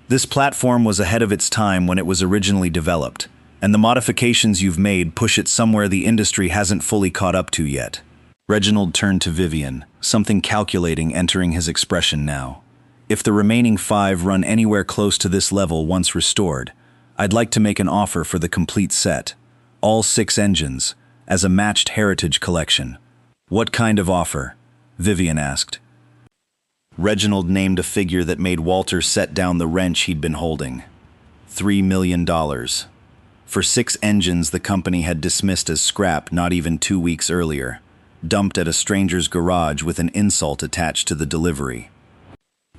Speaker 1: This platform was ahead of its time when it was originally developed, and the modifications you've made push it somewhere the industry hasn't fully caught up to yet. Reginald turned to Vivian, something calculating entering his expression now. If the remaining 5 run anywhere close to this level once restored, I'd like to make an offer for the complete set, all 6 engines, as a matched heritage collection. What kind of offer? Vivian asked. Reginald named a figure that made Walter set down the wrench he'd been holding. $3 million. For 6 engines the company had dismissed as scrap not even 2 weeks earlier, dumped at a stranger's garage with an insult attached to the delivery.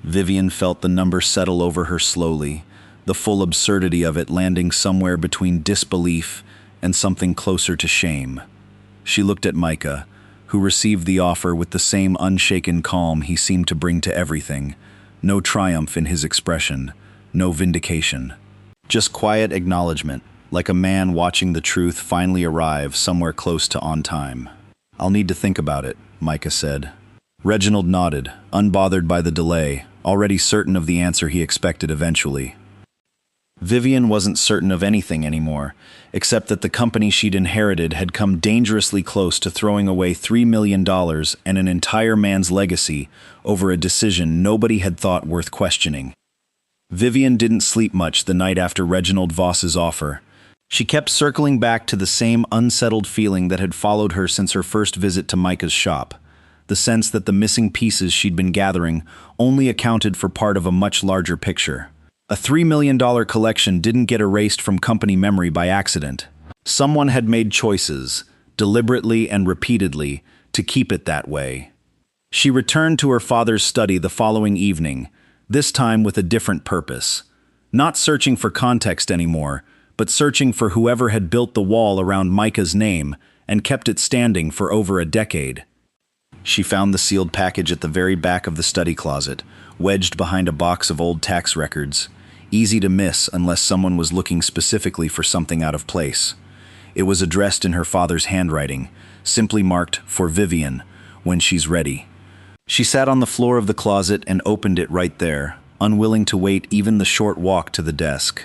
Speaker 1: Vivian felt the number settle over her slowly, the full absurdity of it landing somewhere between disbelief and something closer to shame. She looked at Micah, who received the offer with the same unshaken calm he seemed to bring to everything, no triumph in his expression, no vindication. Just quiet acknowledgement, like a man watching the truth finally arrive somewhere close to on time. I'll need to think about it, Micah said. Reginald nodded, unbothered by the delay, already certain of the answer he expected eventually. Vivian wasn't certain of anything anymore, except that the company she'd inherited had come dangerously close to throwing away $3 million and an entire man's legacy over a decision nobody had thought worth questioning. Vivian didn't sleep much the night after Reginald Voss's offer. She kept circling back to the same unsettled feeling that had followed her since her first visit to Micah's shop, the sense that the missing pieces she'd been gathering only accounted for part of a much larger picture. A $3 million collection didn't get erased from company memory by accident. Someone had made choices, deliberately and repeatedly, to keep it that way. She returned to her father's study the following evening, this time with a different purpose. Not searching for context anymore, but searching for whoever had built the wall around Micah's name and kept it standing for over a decade. She found the sealed package at the very back of the study closet, wedged behind a box of old tax records, easy to miss unless someone was looking specifically for something out of place. It was addressed in her father's handwriting, simply marked, "For Vivian, when she's ready." She sat on the floor of the closet and opened it right there, unwilling to wait even the short walk to the desk.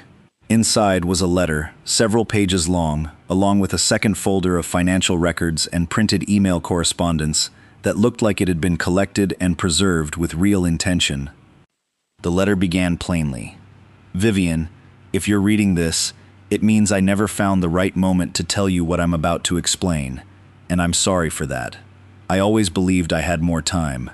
Speaker 1: Inside was a letter, several pages long, along with a second folder of financial records and printed email correspondence that looked like it had been collected and preserved with real intention. The letter began plainly. "Vivian, if you're reading this, it means I never found the right moment to tell you what I'm about to explain, and I'm sorry for that. I always believed I had more time."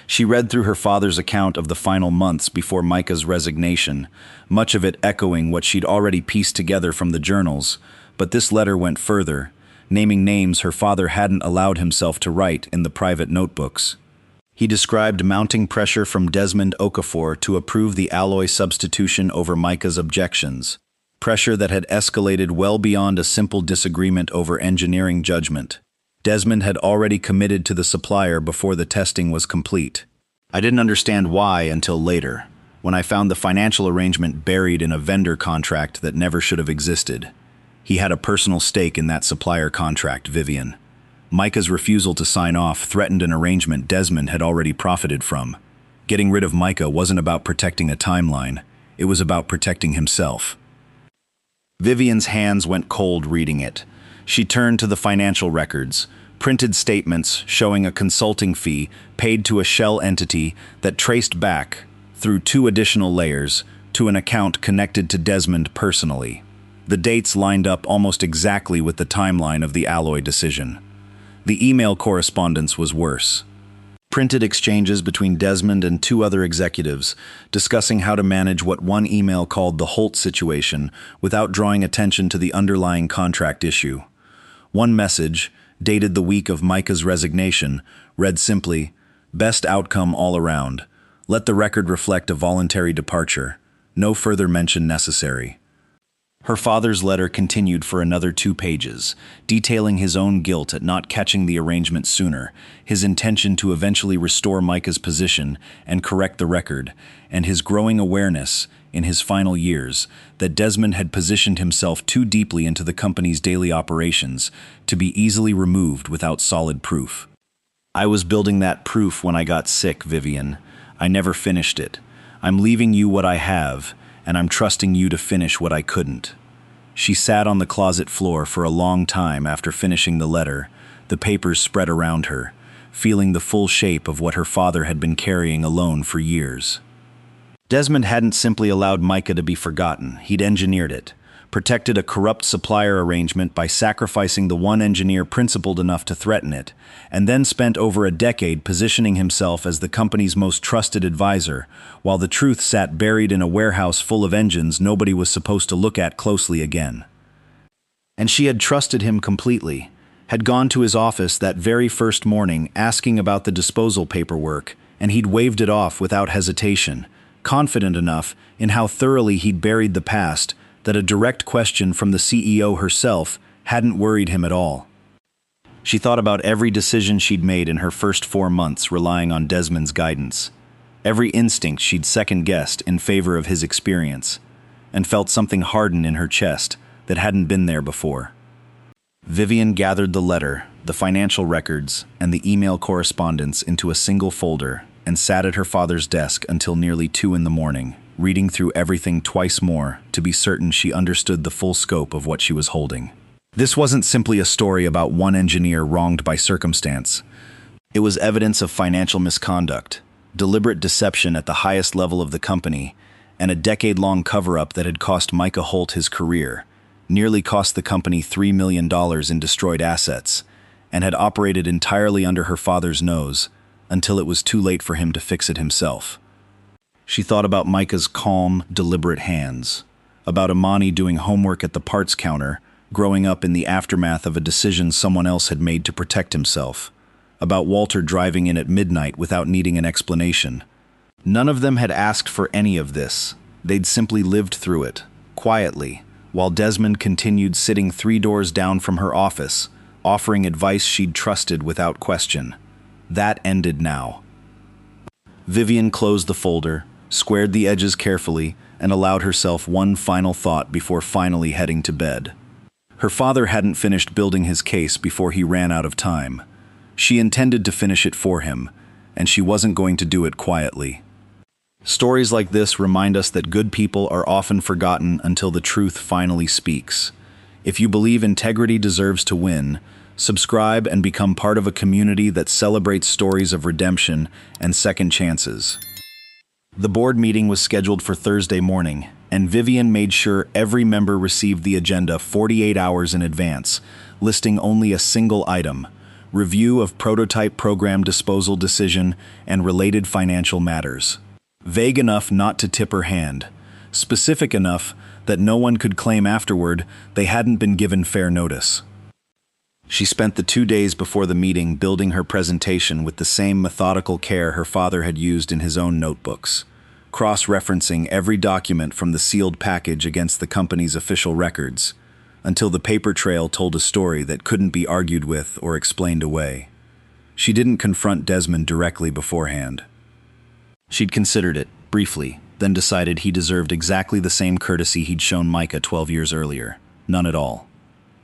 Speaker 1: She read through her father's account of the final months before Micah's resignation, much of it echoing what she'd already pieced together from the journals, but this letter went further, naming names her father hadn't allowed himself to write in the private notebooks. He described mounting pressure from Desmond Okafor to approve the alloy substitution over Micah's objections, pressure that had escalated well beyond a simple disagreement over engineering judgment. Desmond had already committed to the supplier before the testing was complete. I didn't understand why until later, when I found the financial arrangement buried in a vendor contract that never should have existed. He had a personal stake in that supplier contract, Vivian. Micah's refusal to sign off threatened an arrangement Desmond had already profited from. Getting rid of Micah wasn't about protecting a timeline, it was about protecting himself. Vivian's hands went cold reading it. She turned to the financial records, printed statements showing a consulting fee paid to a shell entity that traced back, through 2 additional layers, to an account connected to Desmond personally. The dates lined up almost exactly with the timeline of the alloy decision. The email correspondence was worse. Printed exchanges between Desmond and 2 other executives, discussing how to manage what one email called the Holt situation without drawing attention to the underlying contract issue. One message, dated the week of Micah's resignation, read simply, "Best outcome all around. Let the record reflect a voluntary departure. No further mention necessary." Her father's letter continued for another 2 pages, detailing his own guilt at not catching the arrangement sooner, his intention to eventually restore Micah's position and correct the record, and his growing awareness, in his final years, that Desmond had positioned himself too deeply into the company's daily operations to be easily removed without solid proof. "I was building that proof when I got sick, Vivian. I never finished it. I'm leaving you what I have, and I'm trusting you to finish what I couldn't." She sat on the closet floor for a long time after finishing the letter, the papers spread around her, feeling the full shape of what her father had been carrying alone for years. Desmond hadn't simply allowed Micah to be forgotten, he'd engineered it, protected a corrupt supplier arrangement by sacrificing the one engineer principled enough to threaten it, and then spent over a decade positioning himself as the company's most trusted advisor, while the truth sat buried in a warehouse full of engines nobody was supposed to look at closely again. And she had trusted him completely, had gone to his office that very first morning asking about the disposal paperwork, and he'd waved it off without hesitation, confident enough in how thoroughly he'd buried the past that a direct question from the CEO herself hadn't worried him at all. She thought about every decision she'd made in her first 4 months relying on Desmond's guidance, every instinct she'd second-guessed in favor of his experience, and felt something harden in her chest that hadn't been there before. Vivian gathered the letter, the financial records, and the email correspondence into a single folder and sat at her father's desk until nearly 2 in the morning, reading through everything twice more to be certain she understood the full scope of what she was holding. This wasn't simply a story about one engineer wronged by circumstance. It was evidence of financial misconduct, deliberate deception at the highest level of the company, and a decade-long cover-up that had cost Micah Holt his career, nearly cost the company $3 million in destroyed assets, and had operated entirely under her father's nose until it was too late for him to fix it himself. She thought about Micah's calm, deliberate hands, about Imani doing homework at the parts counter, growing up in the aftermath of a decision someone else had made to protect himself, about Walter driving in at midnight without needing an explanation. None of them had asked for any of this. They'd simply lived through it, quietly, while Desmond continued sitting 3 doors down from her office, offering advice she'd trusted without question. That ended now. Vivian closed the folder, squared the edges carefully, and allowed herself one final thought before finally heading to bed. Her father hadn't finished building his case before he ran out of time. She intended to finish it for him, and she wasn't going to do it quietly. Stories like this remind us that good people are often forgotten until the truth finally speaks. If you believe integrity deserves to win, subscribe and become part of a community that celebrates stories of redemption and second chances. The board meeting was scheduled for Thursday morning, and Vivian made sure every member received the agenda 48 hours in advance, listing only a single item: review of prototype program disposal decision and related financial matters. Vague enough not to tip her hand, specific enough that no one could claim afterward they hadn't been given fair notice. She spent the 2 days before the meeting building her presentation with the same methodical care her father had used in his own notebooks, cross-referencing every document from the sealed package against the company's official records, until the paper trail told a story that couldn't be argued with or explained away. She didn't confront Desmond directly beforehand. She'd considered it, briefly, then decided he deserved exactly the same courtesy he'd shown Micah 12 years earlier. None at all.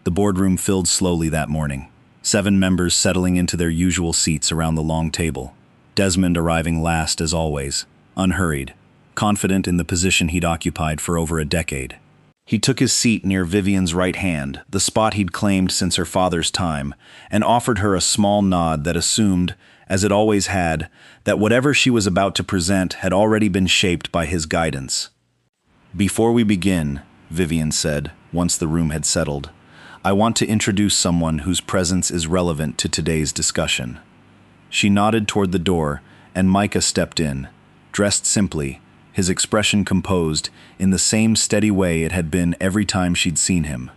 Speaker 1: The boardroom filled slowly that morning, 7 members settling into their usual seats around the long table, Desmond arriving last as always, unhurried, confident in the position he'd occupied for over a decade. He took his seat near Vivian's right hand, the spot he'd claimed since her father's time, and offered her a small nod that assumed, as it always had, that whatever she was about to present had already been shaped by his guidance. "Before we begin," Vivian said, once the room had settled, "I want to introduce someone whose presence is relevant to today's discussion." She nodded toward the door, and Micah stepped in, dressed simply, his expression composed, in the same steady way it had been every time she'd seen him.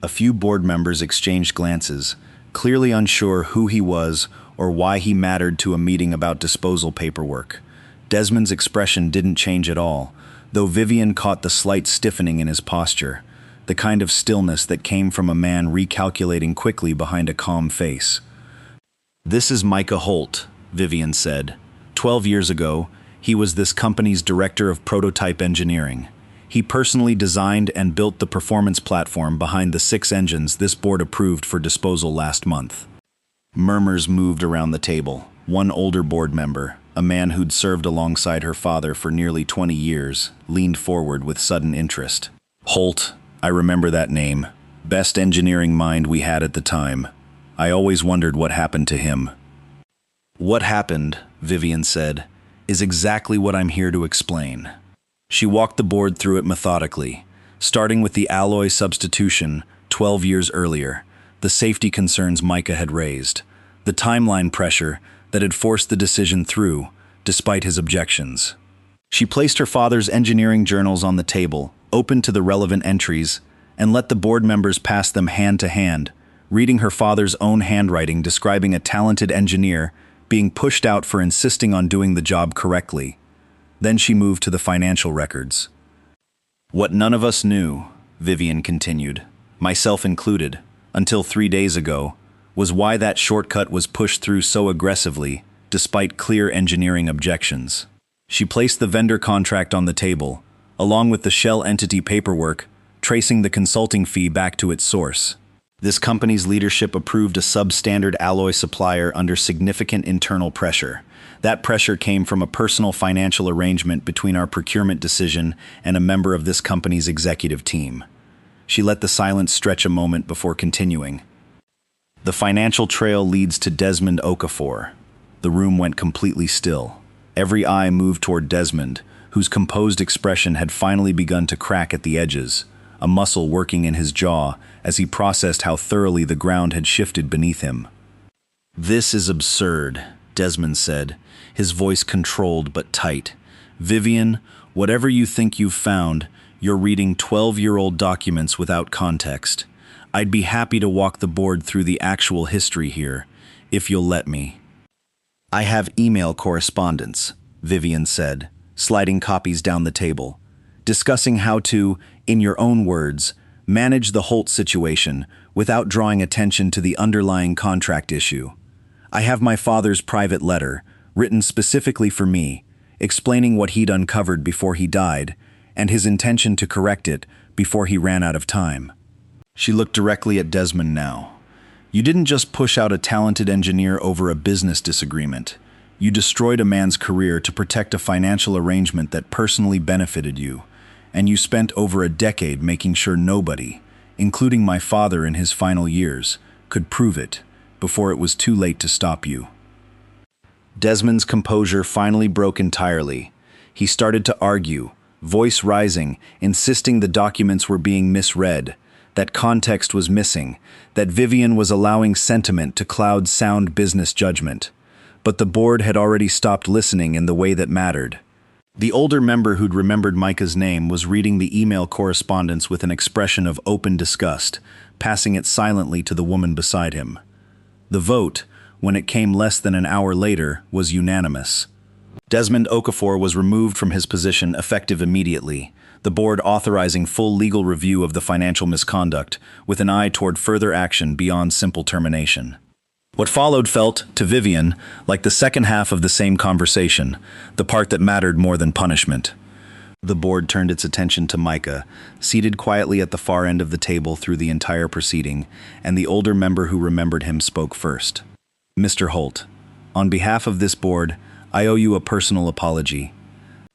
Speaker 1: A few board members exchanged glances, clearly unsure who he was or why he mattered to a meeting about disposal paperwork. Desmond's expression didn't change at all, though Vivian caught the slight stiffening in his posture, the kind of stillness that came from a man recalculating quickly behind a calm face. "This is Micah Holt," Vivian said. 12 years ago, he was this company's director of prototype engineering. He personally designed and built the performance platform behind the 6 engines this board approved for disposal last month. Murmurs moved around the table. One older board member, a man who'd served alongside her father for nearly 20 years, leaned forward with sudden interest. "Holt, I remember that name. Best engineering mind we had at the time. I always wondered what happened to him." "What happened," Vivian said, "is exactly what I'm here to explain." She walked the board through it methodically, starting with the alloy substitution 12 years earlier, the safety concerns Micah had raised, the timeline pressure that had forced the decision through, despite his objections. She placed her father's engineering journals on the table, open to the relevant entries, and let the board members pass them hand to hand, reading her father's own handwriting describing a talented engineer being pushed out for insisting on doing the job correctly. Then she moved to the financial records. "What none of us knew," Vivian continued, myself included, until 3 days ago, was why that shortcut was pushed through so aggressively, despite clear engineering objections. She placed the vendor contract on the table, along with the shell entity paperwork, tracing the consulting fee back to its source. This company's leadership approved a substandard alloy supplier under significant internal pressure. That pressure came from a personal financial arrangement between our procurement decision and a member of this company's executive team. She let the silence stretch a moment before continuing. "The financial trail leads to Desmond Okafor." The room went completely still. Every eye moved toward Desmond, whose composed expression had finally begun to crack at the edges, a muscle working in his jaw as he processed how thoroughly the ground had shifted beneath him. "This is absurd," Desmond said, his voice controlled but tight. "Vivian, whatever you think you've found, you're reading 12-year-old documents without context. I'd be happy to walk the board through the actual history here, if you'll let me." "I have email correspondence," Vivian said, sliding copies down the table, discussing how to, in your own words, manage the Holt situation without drawing attention to the underlying contract issue. "I have my father's private letter, written specifically for me, explaining what he'd uncovered before he died, and his intention to correct it before he ran out of time." She looked directly at Desmond now. "You didn't just push out a talented engineer over a business disagreement. You destroyed a man's career to protect a financial arrangement that personally benefited you, and you spent over a decade making sure nobody, including my father in his final years, could prove it before it was too late to stop you." Desmond's composure finally broke entirely. He started to argue, voice rising, insisting the documents were being misread, that context was missing, that Vivian was allowing sentiment to cloud sound business judgment. But the board had already stopped listening in the way that mattered. The older member who'd remembered Micah's name was reading the email correspondence with an expression of open disgust, passing it silently to the woman beside him. The vote, when it came less than an hour later, was unanimous. Desmond Okafor was removed from his position effective immediately, the board authorizing full legal review of the financial misconduct, with an eye toward further action beyond simple termination. What followed felt, to Vivian, like the second half of the same conversation, the part that mattered more than punishment. The board turned its attention to Micah, seated quietly at the far end of the table through the entire proceeding, and the older member who remembered him spoke first. "Mr. Holt, on behalf of this board, I owe you a personal apology.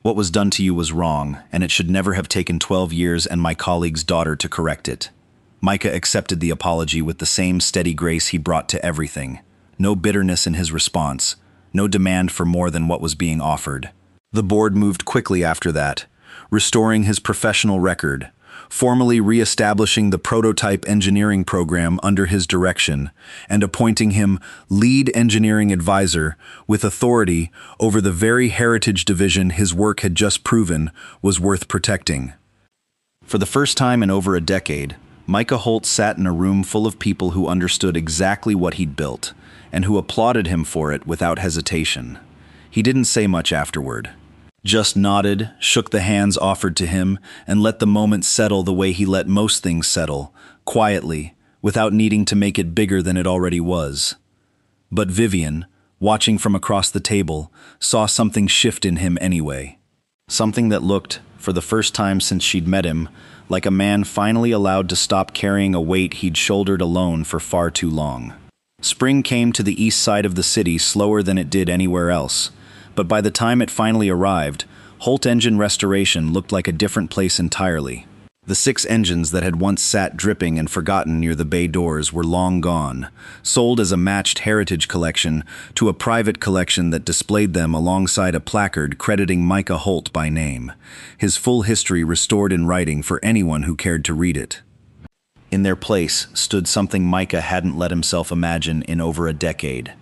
Speaker 1: What was done to you was wrong, and it should never have taken 12 years and my colleague's daughter to correct it." Micah accepted the apology with the same steady grace he brought to everything. No bitterness in his response, no demand for more than what was being offered. The board moved quickly after that, restoring his professional record, formally re-establishing the prototype engineering program under his direction, and appointing him lead engineering advisor with authority over the very heritage division his work had just proven was worth protecting. For the first time in over a decade, Micah Holt sat in a room full of people who understood exactly what he'd built, and who applauded him for it without hesitation. He didn't say much afterward. Just nodded, shook the hands offered to him, and let the moment settle the way he let most things settle, quietly, without needing to make it bigger than it already was. But Vivian, watching from across the table, saw something shift in him anyway. Something that looked, for the first time since she'd met him, like a man finally allowed to stop carrying a weight he'd shouldered alone for far too long. Spring came to the east side of the city slower than it did anywhere else, but by the time it finally arrived, Holt Engine Restoration looked like a different place entirely. The 6 engines that had once sat dripping and forgotten near the bay doors were long gone, sold as a matched heritage collection to a private collection that displayed them alongside a placard crediting Micah Holt by name, his full history restored in writing for anyone who cared to read it. In their place stood something Micah hadn't let himself imagine in over a decade.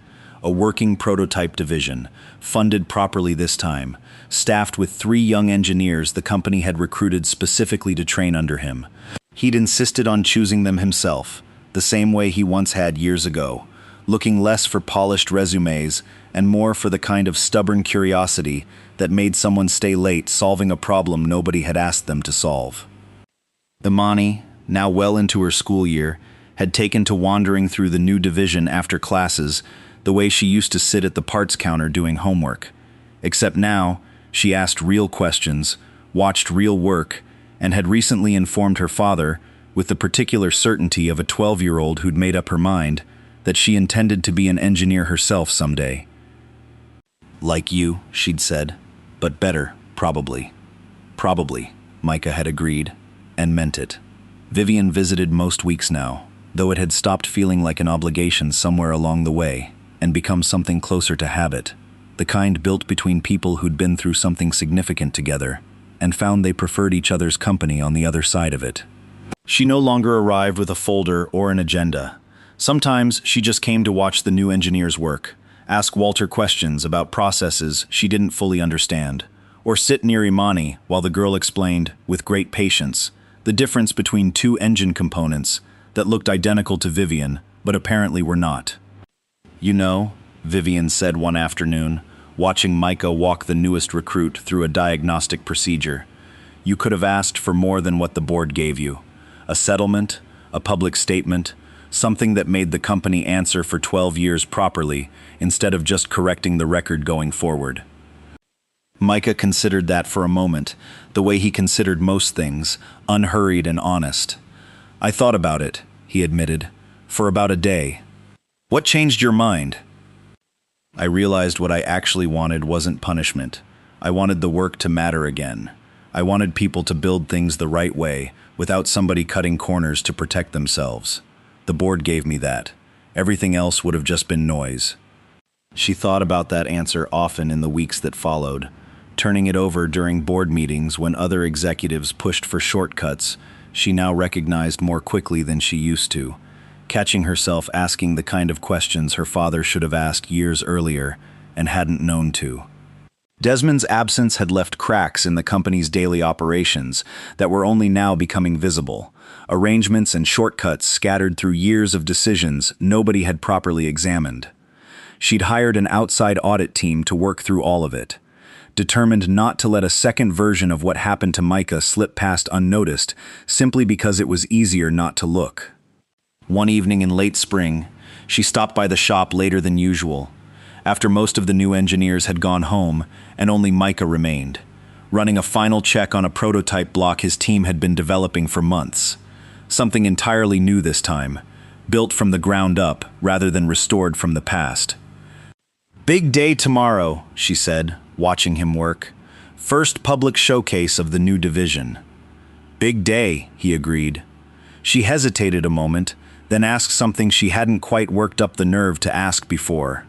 Speaker 1: A working prototype division, funded properly this time, staffed with 3 young engineers the company had recruited specifically to train under him. He'd insisted on choosing them himself, the same way he once had years ago, looking less for polished resumes and more for the kind of stubborn curiosity that made someone stay late solving a problem nobody had asked them to solve. Imani, now well into her school year, had taken to wandering through the new division after classes the way she used to sit at the parts counter doing homework. Except now, she asked real questions, watched real work, and had recently informed her father, with the particular certainty of a 12-year-old who'd made up her mind, that she intended to be an engineer herself someday. "Like you," she'd said, "but better, probably." Probably, Micah had agreed, and meant it. Vivian visited most weeks now, though it had stopped feeling like an obligation somewhere along the way, and become something closer to habit, the kind built between people who'd been through something significant together, and found they preferred each other's company on the other side of it. She no longer arrived with a folder or an agenda. Sometimes she just came to watch the new engineers work, ask Walter questions about processes she didn't fully understand, or sit near Imani while the girl explained, with great patience, the difference between 2 engine components that looked identical to Vivian, but apparently were not. "You know," Vivian said one afternoon, watching Micah walk the newest recruit through a diagnostic procedure, "you could have asked for more than what the board gave you. A settlement, a public statement, something that made the company answer for 12 years properly, instead of just correcting the record going forward." Micah considered that for a moment, the way he considered most things, unhurried and honest. "I thought about it," he admitted, "for about a day." "What changed your mind?" "I realized what I actually wanted wasn't punishment. I wanted the work to matter again. I wanted people to build things the right way, without somebody cutting corners to protect themselves. The board gave me that. Everything else would have just been noise." She thought about that answer often in the weeks that followed, turning it over during board meetings when other executives pushed for shortcuts she now recognized more quickly than she used to, catching herself asking the kind of questions her father should have asked years earlier and hadn't known to. Desmond's absence had left cracks in the company's daily operations that were only now becoming visible, arrangements and shortcuts scattered through years of decisions nobody had properly examined. She'd hired an outside audit team to work through all of it, determined not to let a second version of what happened to Micah slip past unnoticed simply because it was easier not to look. One evening in late spring, she stopped by the shop later than usual, after most of the new engineers had gone home and only Micah remained, running a final check on a prototype block his team had been developing for months. Something entirely new this time, built from the ground up rather than restored from the past. "Big day tomorrow," she said, watching him work. "First public showcase of the new division." "Big day," he agreed. She hesitated a moment, then asked something she hadn't quite worked up the nerve to ask before.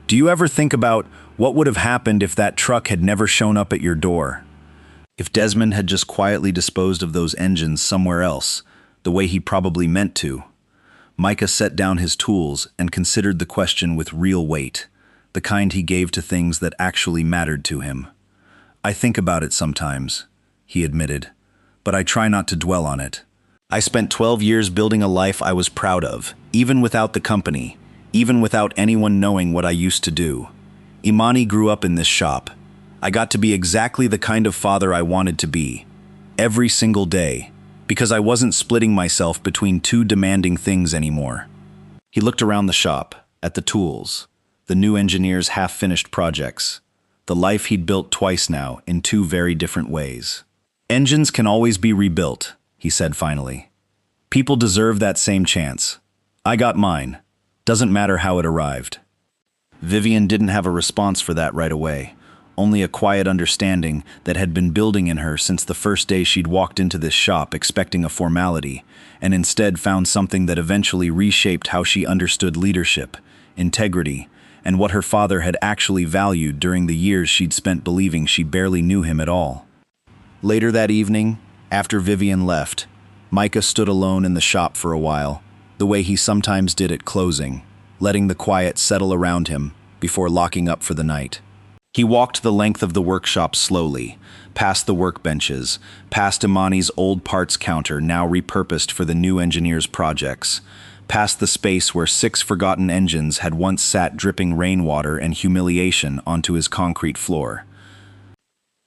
Speaker 1: "Do you ever think about what would have happened if that truck had never shown up at your door? If Desmond had just quietly disposed of those engines somewhere else, the way he probably meant to?" Micah set down his tools and considered the question with real weight, the kind he gave to things that actually mattered to him. "I think about it sometimes," he admitted, "but I try not to dwell on it. I spent 12 years building a life I was proud of, even without the company, even without anyone knowing what I used to do. Imani grew up in this shop. I got to be exactly the kind of father I wanted to be, every single day, because I wasn't splitting myself between two demanding things anymore." He looked around the shop, at the tools, the new engineers' half-finished projects, the life he'd built twice now in two very different ways. "Engines can always be rebuilt," he said finally. "People deserve that same chance. I got mine. Doesn't matter how it arrived." Vivian didn't have a response for that right away, only a quiet understanding that had been building in her since the first day she'd walked into this shop expecting a formality, and instead found something that eventually reshaped how she understood leadership, integrity, and what her father had actually valued during the years she'd spent believing she barely knew him at all. Later that evening, after Vivian left, Micah stood alone in the shop for a while, the way he sometimes did at closing, letting the quiet settle around him before locking up for the night. He walked the length of the workshop slowly, past the workbenches, past Imani's old parts counter now repurposed for the new engineers' projects, past the space where 6 forgotten engines had once sat dripping rainwater and humiliation onto his concrete floor.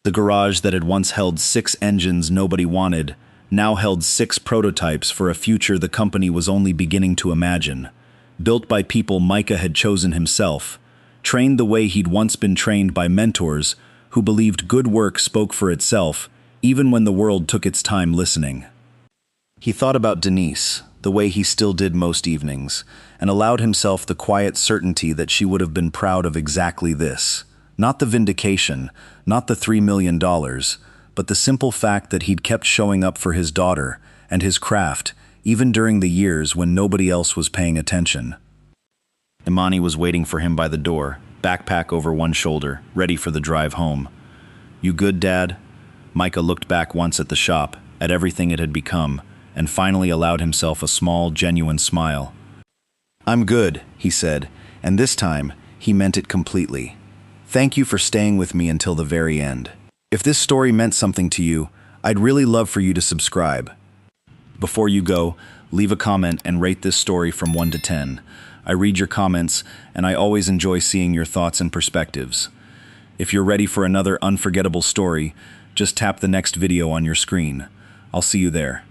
Speaker 1: The garage that had once held 6 engines nobody wanted now held 6 prototypes for a future the company was only beginning to imagine, built by people Micah had chosen himself, trained the way he'd once been trained by mentors who believed good work spoke for itself even when the world took its time listening. He thought about Denise, the way he still did most evenings, and allowed himself the quiet certainty that she would have been proud of exactly this. Not the vindication, not the $3 million, but the simple fact that he'd kept showing up for his daughter and his craft, even during the years when nobody else was paying attention. Imani was waiting for him by the door, backpack over one shoulder, ready for the drive home. "You good, Dad?" Micah looked back once at the shop, at everything it had become, and finally allowed himself a small, genuine smile. "I'm good," he said, and this time he meant it completely. "Thank you for staying with me until the very end. If this story meant something to you, I'd really love for you to subscribe. Before you go, leave a comment and rate this story from 1 to 10. I read your comments, and I always enjoy seeing your thoughts and perspectives. If you're ready for another unforgettable story, just tap the next video on your screen. I'll see you there.